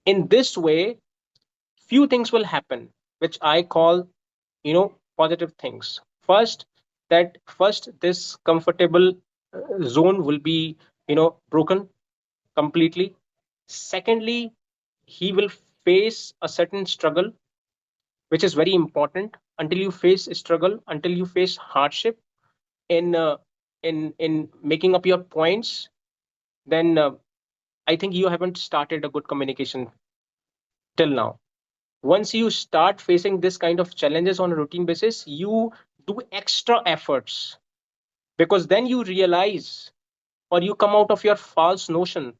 In this way, few things will happen, which I call positive things. First, this comfortable zone will be broken completely. Secondly, he will face a certain struggle, which is very important. Until you face struggle, until you face hardship in making up your points, then I think you haven't started a good communication till now. Once you start facing this kind of challenges on a routine basis, you do extra efforts because then you realize, or you come out of your false notion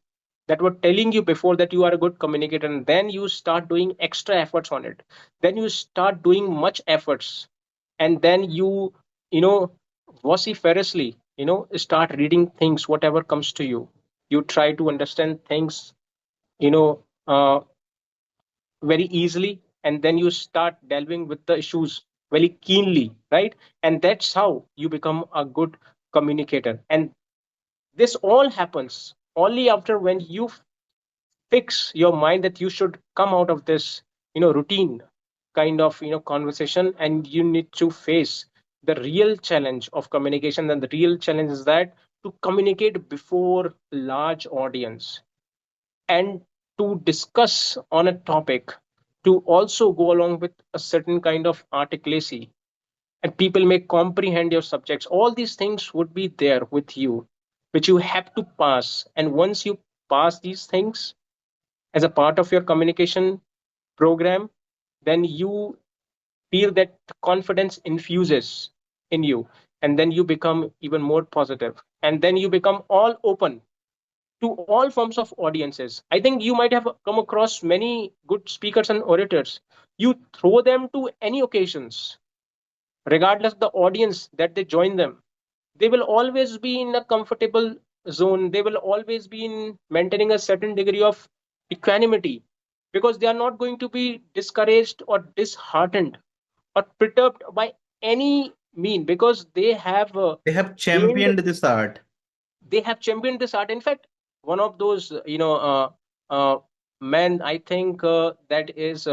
that were telling you before that you are a good communicator, and then you start doing extra efforts on it. Then you start doing much efforts, and then you know vociferously start reading things whatever comes to you. You try to understand things you know uh, very easily, and then you start delving with the issues very keenly, right? And that's how you become a good communicator. And this all happens only after when you fix your mind that you should come out of this routine kind of conversation, and you need to face the real challenge of communication. And the real challenge is that to communicate before large audience, and to discuss on a topic, to also go along with a certain kind of articulacy, and people may comprehend your subjects. All these things would be there with you, which you have to pass. And once you pass these things as a part of your communication program, then you feel that confidence infuses in you, and then you become even more positive, and then you become all open to all forms of audiences. I think you might have come across many good speakers and orators. You throw them to any occasions, regardless of the audience that they join them. They will always be in a comfortable zone. They will always be in maintaining a certain degree of equanimity, because they are not going to be discouraged or disheartened or perturbed by any mean, because They have gained championed this art. they have championed this art. In fact, one of those uh, men, I think that is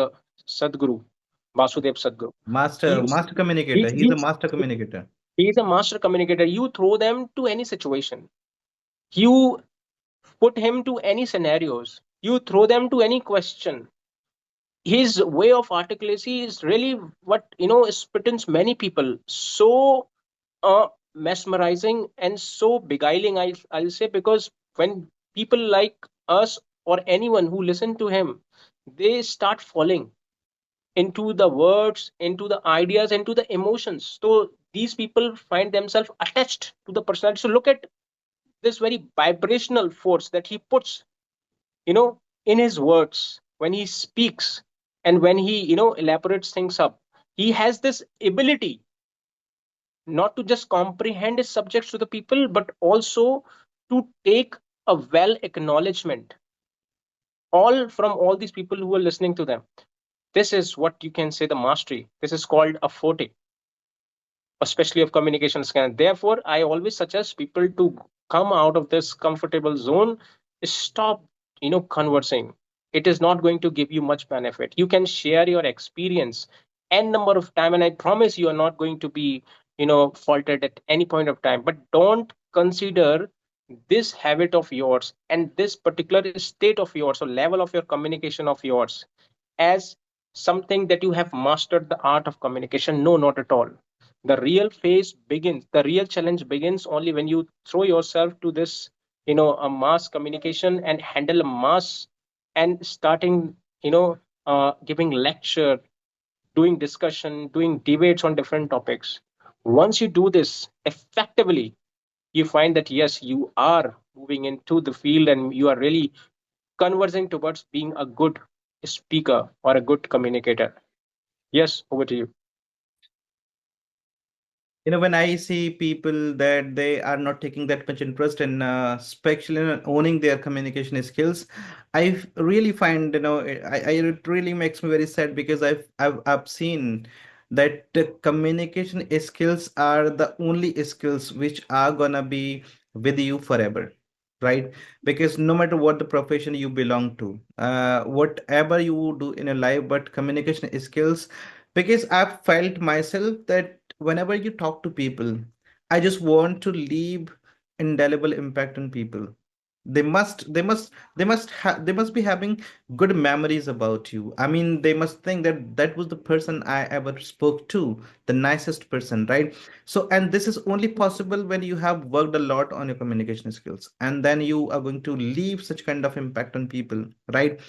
Sadhguru, Vasudev Sadhguru. he's Master communicator. he's He's a he's master communicator. he's a master communicator. You throw them to any situation, you put him to any scenarios, you throw them to any question. His way of articulacy is really what spits many people so mesmerizing and so beguiling, I'll say. Because when people like us or anyone who listen to him, they start falling into the words, into the ideas, into the emotions. So these people find themselves attached to the personality. So look at this very vibrational force that he puts in his words when he speaks, and when he elaborates things up. He has this ability not to just comprehend his subjects to the people, but also to take a well acknowledgement all from all these people who are listening to them. This is what you can say the mastery. This is called a forte, especially of communication scan. Therefore, I always suggest people to come out of this comfortable zone, stop, conversing. It is not going to give you much benefit. You can share your experience n number of time, and I promise you are not going to be, faulted at any point of time. But don't consider this habit of yours and this particular state of yours or level of your communication of yours as something that you have mastered the art of communication. No, not at all. The real phase begins, the real challenge begins only when you throw yourself to this a mass communication and handle a mass, and starting giving lecture, doing discussion, doing debates on different topics. Once you do this effectively, you find that yes, you are moving into the field, and you are really conversing towards being a good speaker or a good communicator. Yes, over to you. When I see people that they are not taking that much interest in, especially in owning their communication skills, really find, it really makes me very sad, because I've seen that the communication skills are the only skills which are gonna be with you forever, right? Because no matter what the profession you belong to, whatever you do in your life, but communication skills, because I've felt myself that whenever you talk to people, I just want to leave indelible impact on people. They must be having good memories about you. I mean, they must think that that was the person I ever spoke to, the nicest person, right? So, and this is only possible when you have worked a lot on your communication skills, and then you are going to leave such kind of impact on people, right?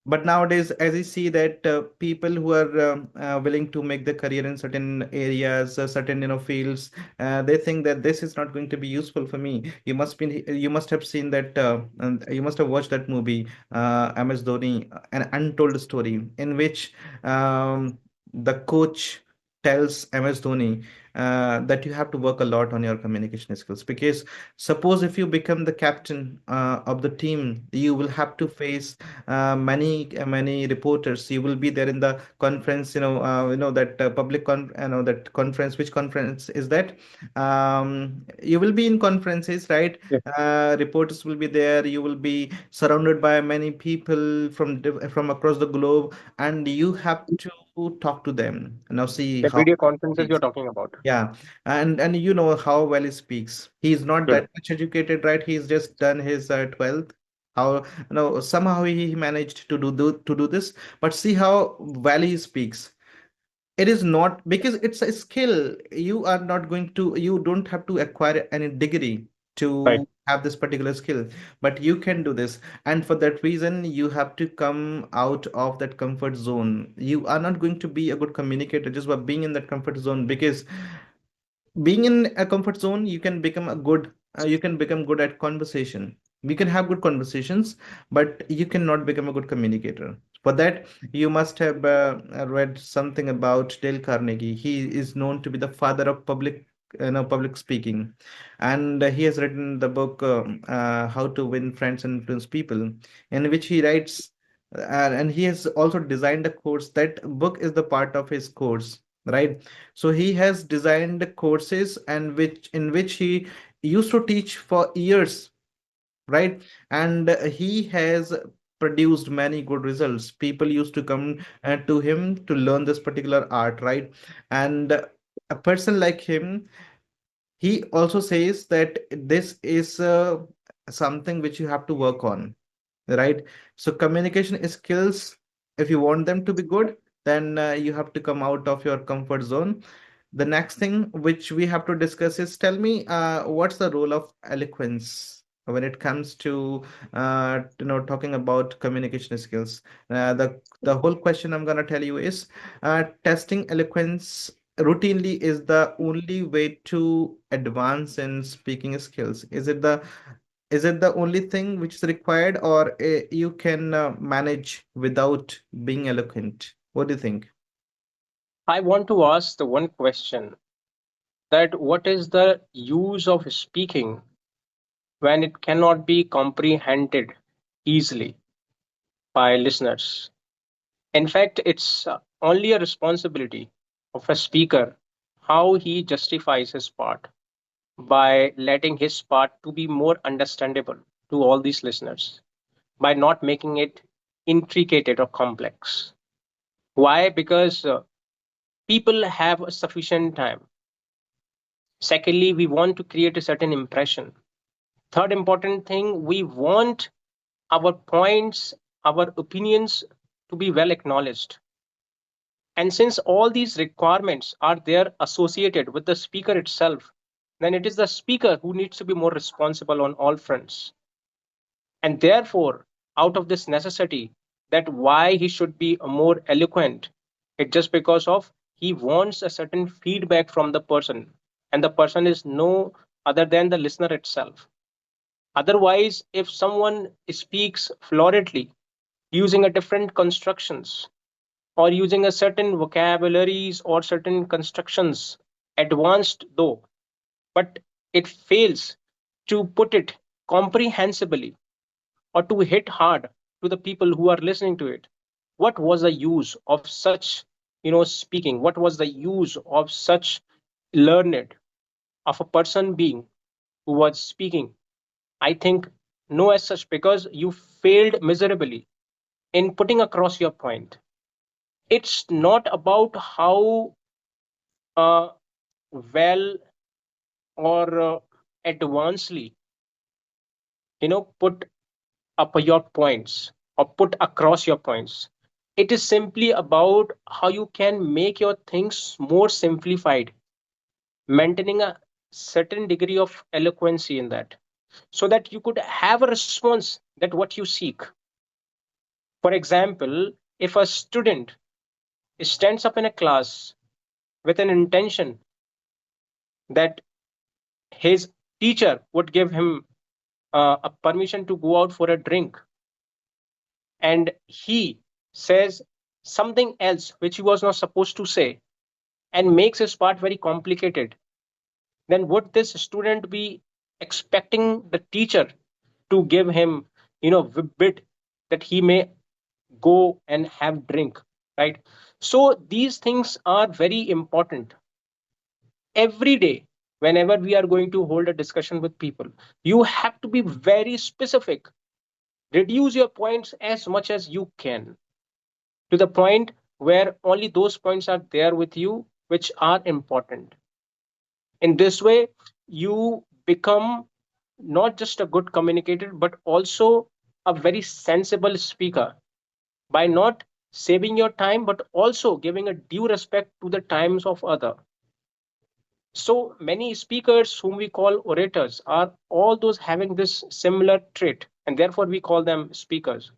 But nowadays, as I see that people who are willing to make the career in certain areas, certain fields, they think that this is not going to be useful for me. You must have seen that, and you must have watched that movie, MS Dhoni, an untold story, in which the coach tells MS Dhoni that you have to work a lot on your communication skills, because suppose if you become the captain of the team, you will have to face many reporters. You will be there in the conference, that public that conference. Which conference is that? You will be in conferences, right? Yeah. Reporters will be there. You will be surrounded by many people from across the globe, and you have to talk to them. Now see The how video he conferences you're speaks. talking about. Yeah, and you know how well he speaks. He's not Hmm. that much educated, right? He's just done his 12th. How, somehow he managed to do this. But see how well he speaks. It is not because it's a skill. You don't have to acquire any degree Right. to have this particular skill, but you can do this. And for that reason, you have to come out of that comfort zone. You are not going to be a good communicator just by being in that comfort zone, because being in a comfort zone, you can become good at conversation. You can have good conversations, but you cannot become a good communicator. For that, you must have read something about Dale Carnegie. He is known to be the father of public speaking, and he has written the book, How to Win Friends and Influence People, in which he writes, and he has also designed a course. That book is the part of his course, right? So he has designed courses, and which he used to teach for years, right? And he has produced many good results. People used to come to him to learn this particular art, right? And a person like him, he also says that this is something which you have to work on, right? So communication skills, if you want them to be good, then you have to come out of your comfort zone. The next thing which we have to discuss is, tell me, what's the role of eloquence when it comes to talking about communication skills. The whole question I'm gonna tell you is, testing eloquence routinely is the only way to advance in speaking skills. Is it the only thing which is required, or you can manage without being eloquent? What do you think? I want to ask the one question, that what is the use of speaking when it cannot be comprehended easily by listeners? In fact, it's only a responsibility of a speaker how he justifies his part by letting his part to be more understandable to all these listeners, by not making it intricate or complex. Why? Because people have a sufficient time. Secondly, we want to create a certain impression. Third important thing, we want our points, our opinions to be well acknowledged. And since all these requirements are there associated with the speaker itself, then it is the speaker who needs to be more responsible on all fronts. And therefore, out of this necessity, that why he should be more eloquent, it's just because of he wants a certain feedback from the person, and the person is no other than the listener itself. Otherwise, if someone speaks floridly using a different constructions or using a certain vocabularies or certain constructions, advanced though, but it fails to put it comprehensibly or to hit hard to the people who are listening to it, what was the use of such speaking? What was the use of such learned of a person being who was speaking? I think no as such, because you failed miserably in putting across your point. It's not about how uh, well or advancedly put up your points or put across your points. It is simply about how you can make your things more simplified, maintaining a certain degree of eloquency in that, so that you could have a response that what you seek. For example, if a student stands up in a class with an intention that his teacher would give him a permission to go out for a drink, and he says something else which he was not supposed to say and makes his part very complicated, then would this student be expecting the teacher to give him, bit that he may go and have drink, right? So these things are very important. Every day, whenever we are going to hold a discussion with people, you have to be very specific. Reduce your points as much as you can, to the point where only those points are there with you which are important. In this way, you become not just a good communicator but also a very sensible speaker, by not saving your time but also giving a due respect to the times of other. So many speakers whom we call orators are all those having this similar trait, and therefore we call them speakers,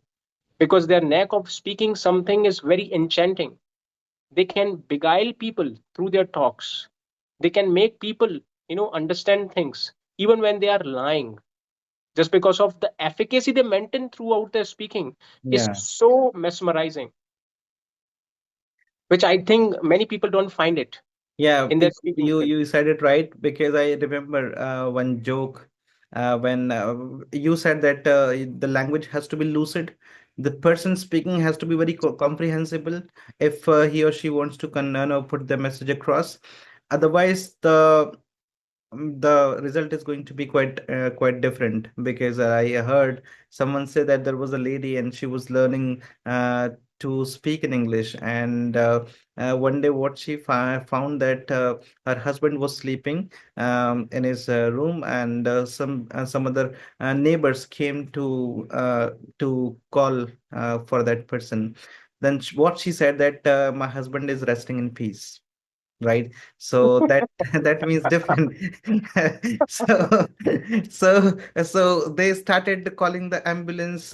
because their knack of speaking something is very enchanting. They can beguile people through their talks. They can make people, understand things even when they are lying, just because of the efficacy they maintain throughout their speaking is Yeah. so mesmerizing, which I think many people don't find it Yeah, in their speaking skill. you said it right, because I remember one joke when you said that the language has to be lucid. The person speaking has to be very comprehensible if he or she wants to put the message across. Otherwise, the result is going to be quite different, because I heard someone say that there was a lady and she was learning to speak in English, and one day what she found that her husband was sleeping in his room, and some other neighbors came to call for that person. Then what she said, that my husband is resting in peace, right? So that that means different. so so they started calling the ambulance,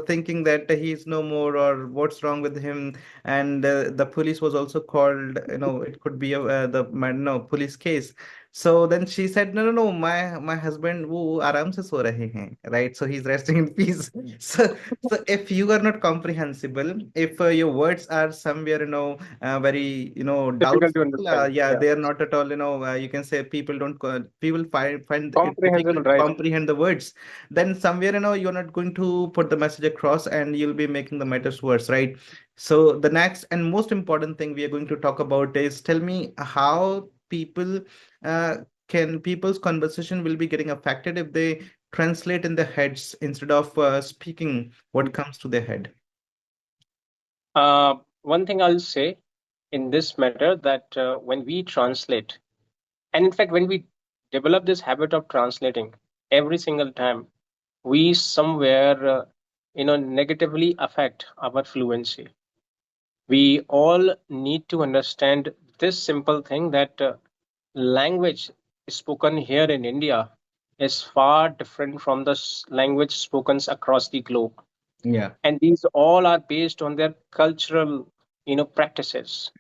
thinking that he is no more, or what's wrong with him. And the police was also called, it could be the no police case. So then she said, no, no, no, my husband wo aaram se so rahe hain, right? So he's resting in peace. So if you are not comprehensible, if your words are somewhere, very, Difficult to doubtful, understand. yeah, Yeah. they are not at all, you can say people don't people find it Comprehensible, difficult to right? comprehend the words. Then somewhere, you're not going to put the message across, and you'll be making the matters worse, right? So the next and most important thing we are going to talk about is, tell me how uh, people's conversation will be getting affected if they translate in their heads instead of speaking what comes to their head. One thing I'll say in this matter, that when we translate, and in fact, when we develop this habit of translating every single time, we somewhere, negatively affect our fluency. We all need to understand this simple thing, that language spoken here in India is far different from the language spoken across the globe, Yeah. and these all are based on their cultural, practices,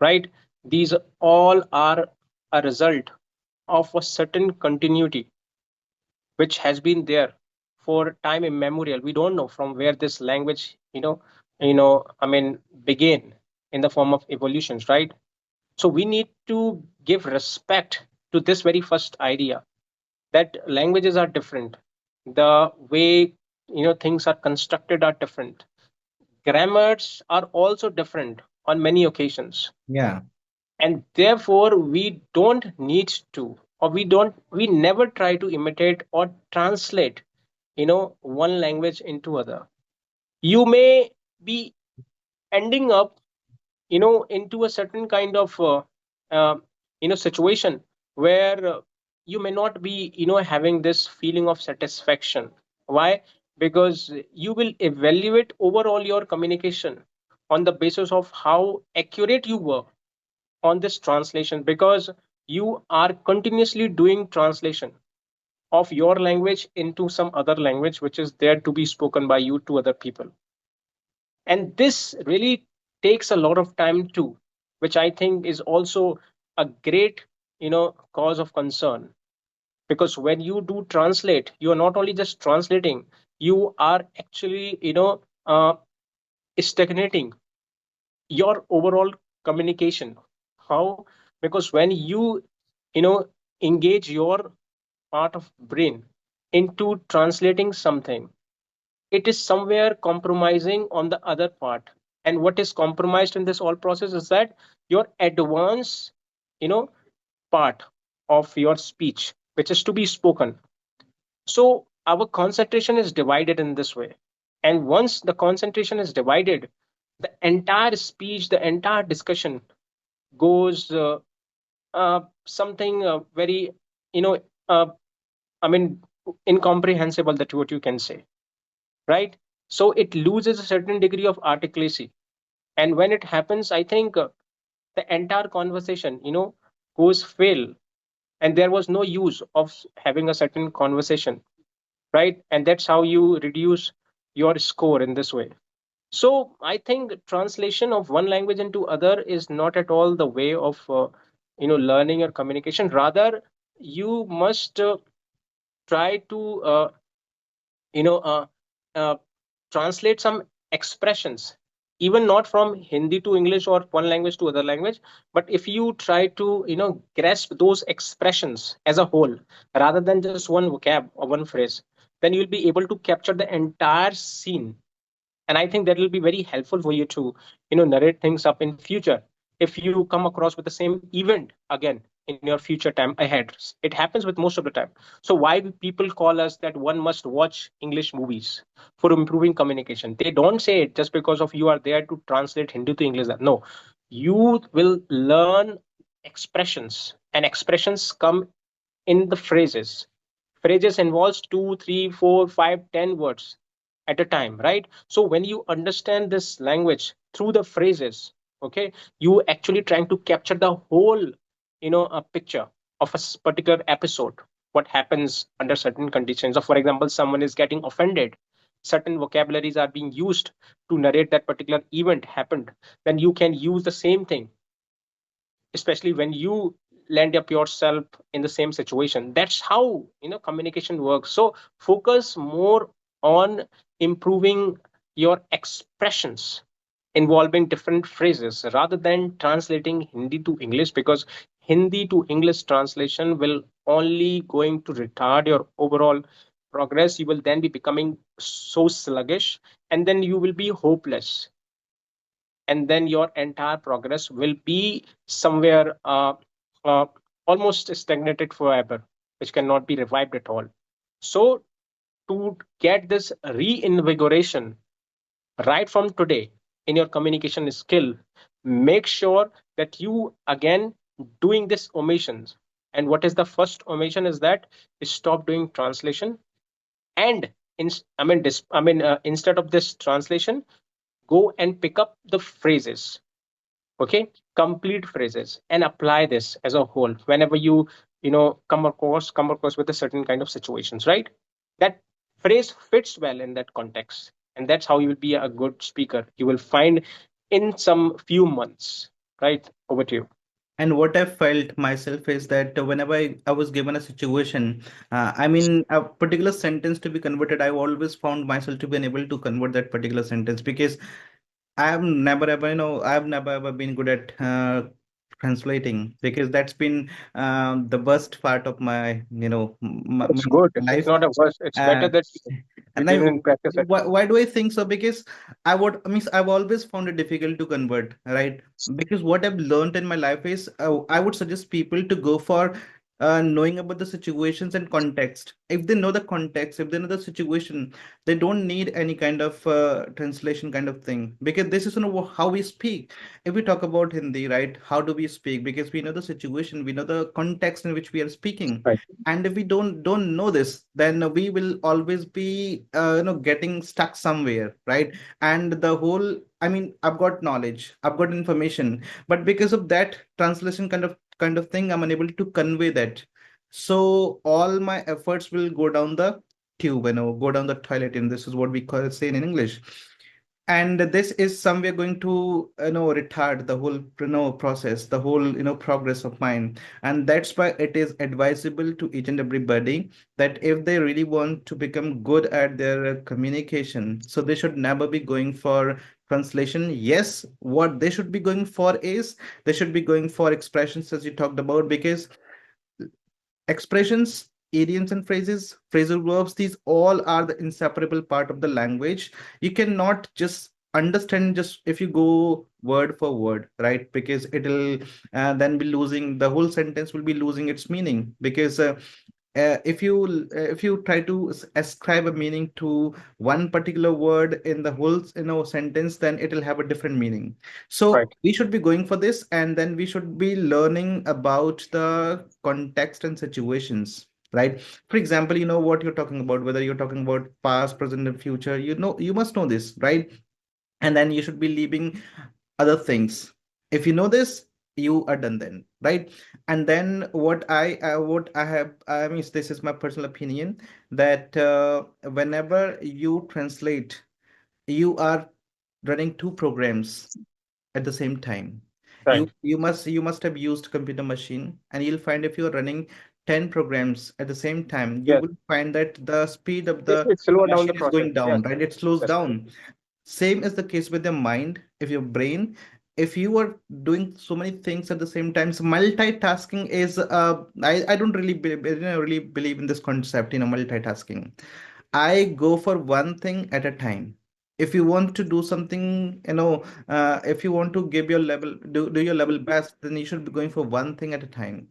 right? These all are a result of a certain continuity which has been there for time immemorial. We don't know from where this language, I mean, began in the form of evolutions, right? So we need to give respect to this very first idea, that languages are different. The way, things are constructed are different. Grammars are also different on many occasions, Yeah. and therefore we don't need to, or we never try to imitate or translate, one language into other. You may be ending up, into a certain kind of uh, situation where you may not be, having this feeling of satisfaction. Why? Because you will evaluate overall your communication on the basis of how accurate you were on this translation, because you are continuously doing translation of your language into some other language which is there to be spoken by you to other people. And this really takes a lot of time too, which I think is also a great, cause of concern. Because when you do translate, you are not only just translating, you are actually, stagnating your overall communication. How? Because when you know engage your part of brain into translating something, it is somewhere compromising on the other part. And what is compromised in this whole process is that your advanced, you know part of your speech, which is to be spoken. So our concentration is divided in this way. And once the concentration is divided, the entire speech, the entire discussion goes something very, you know, uh, I mean, incomprehensible, that what you can say, right? So it loses a certain degree of articulacy. And when it happens, I think the entire conversation, goes fail. And there was no use of having a certain conversation, right? And that's how you reduce your score in this way. So I think translation of one language into other is not at all the way of learning or communication. Rather, you must try to you know uh, uh, translate some expressions, even not from Hindi to English or one language to other language, but if you try to grasp those expressions as a whole rather than just one vocab or one phrase, then you'll be able to capture the entire scene. And I think that will be very helpful for you to narrate things up in future if you come across with the same event again in your future time ahead. It happens with most of the time. So why people call us that one must watch English movies for improving communication? They don't say it just because of you are there to translate Hindi to English. No, you will learn expressions, and expressions come in the phrases. Phrases involves 2, 3, 4, 5, 10 words at a time, right? So when you understand this language through the phrases, okay, you actually trying to capture the whole, a picture of a particular episode, what happens under certain conditions. So for example, someone is getting offended, certain vocabularies are being used to narrate that particular event happened, then you can use the same thing, especially when you land up yourself in the same situation. That's how communication works. So focus more on improving your expressions involving different phrases rather than translating Hindi to English, because Hindi to English translation will only going to retard your overall progress. You will then be becoming so sluggish, and then you will be hopeless, and then your entire progress will be somewhere uh, almost stagnated forever, which cannot be revived at all. So, to get this reinvigoration right from today in your communication skill, make sure that you again doing this omissions. And what is the first omission is that stop doing translation, and instead of this translation, go and pick up the phrases, okay, complete phrases, and apply this as a whole whenever you come across with a certain kind of situations, right? That phrase fits well in that context, and that's how you will be a good speaker, you will find in some few months. Right, over to you. And what I felt myself is that whenever I was given a situation, I mean, a particular sentence to be converted, I always found myself to be unable to convert that particular sentence because I have never ever, I have never ever been good at translating because that's been the worst part of my, It's my good, it's life. not a verse, it's better Uh, that you and I, didn't practice it. why do I think so? Because I mean, I've always found it difficult to convert, right? Because what I've learned in my life is I would suggest people to go for knowing about the situations and context. If they know the context, if they know the situation, they don't need any kind of translation kind of thing. Because this is how we speak. If we talk about Hindi, right? How do we speak? Because we know the situation, we know the context in which we are speaking, Right. and if we don't know this, then we will always be getting stuck somewhere, right? And the whole, I mean, I've got knowledge, I've got information, but because of that translation kind of thing, I'm unable to convey that. So all my efforts will go down the tube, go down the toilet, and this is what we call it saying in English. And this is somewhere going to retard the whole process, the whole progress of mine. And that's why it is advisable to each and everybody that if they really want to become good at their communication, so they should never be going for translation. Yes, what they should be going for is they should be going for expressions, as you talked about, because expressions, idioms, and phrases, phrasal verbs, these all are the inseparable part of the language. You cannot just understand just if you go word for word, right? Because it'll then be losing, the whole sentence will be losing its meaning. Because if you try to ascribe a meaning to one particular word in the whole sentence, then it will have a different meaning. So Right. we should be going for this, and then we should be learning about the context and situations, right? For example, you know what you're talking about, whether you're talking about past, present, and future, you must know this, right? And then you should be leaving other things. If you know this, you are done then, right? And then what I have, I mean, this is my personal opinion, that whenever you translate, you are running two programs at the same time. Right. You must have used computer machine, and you'll find if you're running 10 programs at the same time, you Yes. will find that the speed of It, the it slow down the machine is process. going Yes. down, right? It slows Yes. down. Same is the case with your mind, if your brain, if you are doing so many things at the same time. So multitasking is I don't really really believe in this concept, multitasking. I go for one thing at a time. If you want to do something, if you want to give your level, do your level best, then you should be going for one thing at a time.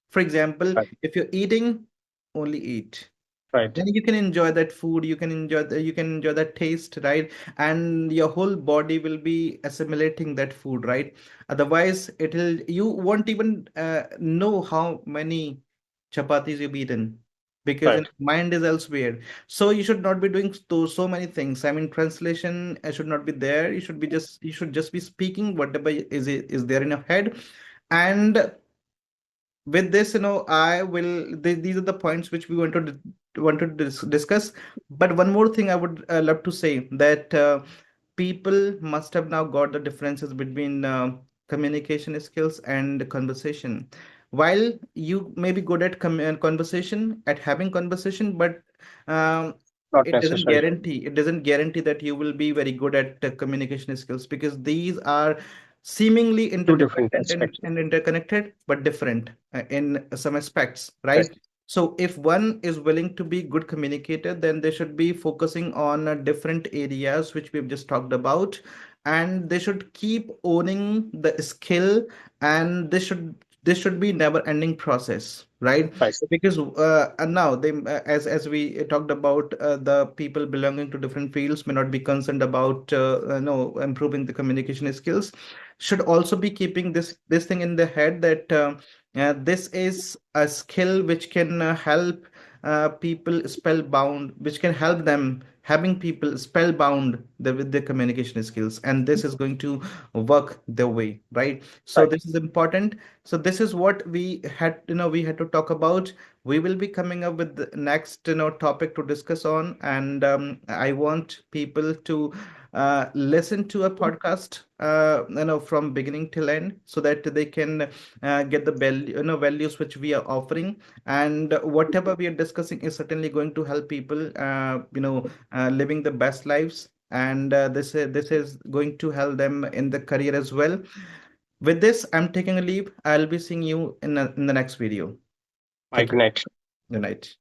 For example, Right. if you're eating, only eat. Right. Then you can enjoy that food, you can enjoy that taste, right? And your whole body will be assimilating that food, right? Otherwise you won't even know how many chapatis you've eaten, because Right. your mind is elsewhere. So you should not be doing so many things. I mean, translation should not be there. You should just be speaking whatever is there in your head. And with this, I will these are the points which we want to discuss. But one more thing I would love to say, that people must have now got the differences between communication skills and conversation. While you may be good at conversation, at having conversation, but um, Not necessary. it doesn't guarantee that you will be very good at communication skills, because these are seemingly Two different interdependent aspects. and interconnected, but different in some aspects, Right. right? So if one is willing to be good communicator, then they should be focusing on different areas which we've just talked about, and they should keep owning the skill, and this should be never ending process, right? Right. Because and now they as we talked about, the people belonging to different fields may not be concerned about no improving the communication skills, should also be keeping this thing in their head, that this is a skill which can help people spellbound, which can help them having people spellbound with their communication skills, and this is going to work their way, right? So Right. this is important. So this is what we had to talk about. We will be coming up with the next topic to discuss on, and I want people to listen to a podcast from beginning till end, so that they can get the values which we are offering. And whatever we are discussing is certainly going to help people living the best lives, and this is going to help them in the career as well. With this, I'm taking a leave. I'll be seeing you in the next video. Bye. Take Good care. night. Good night.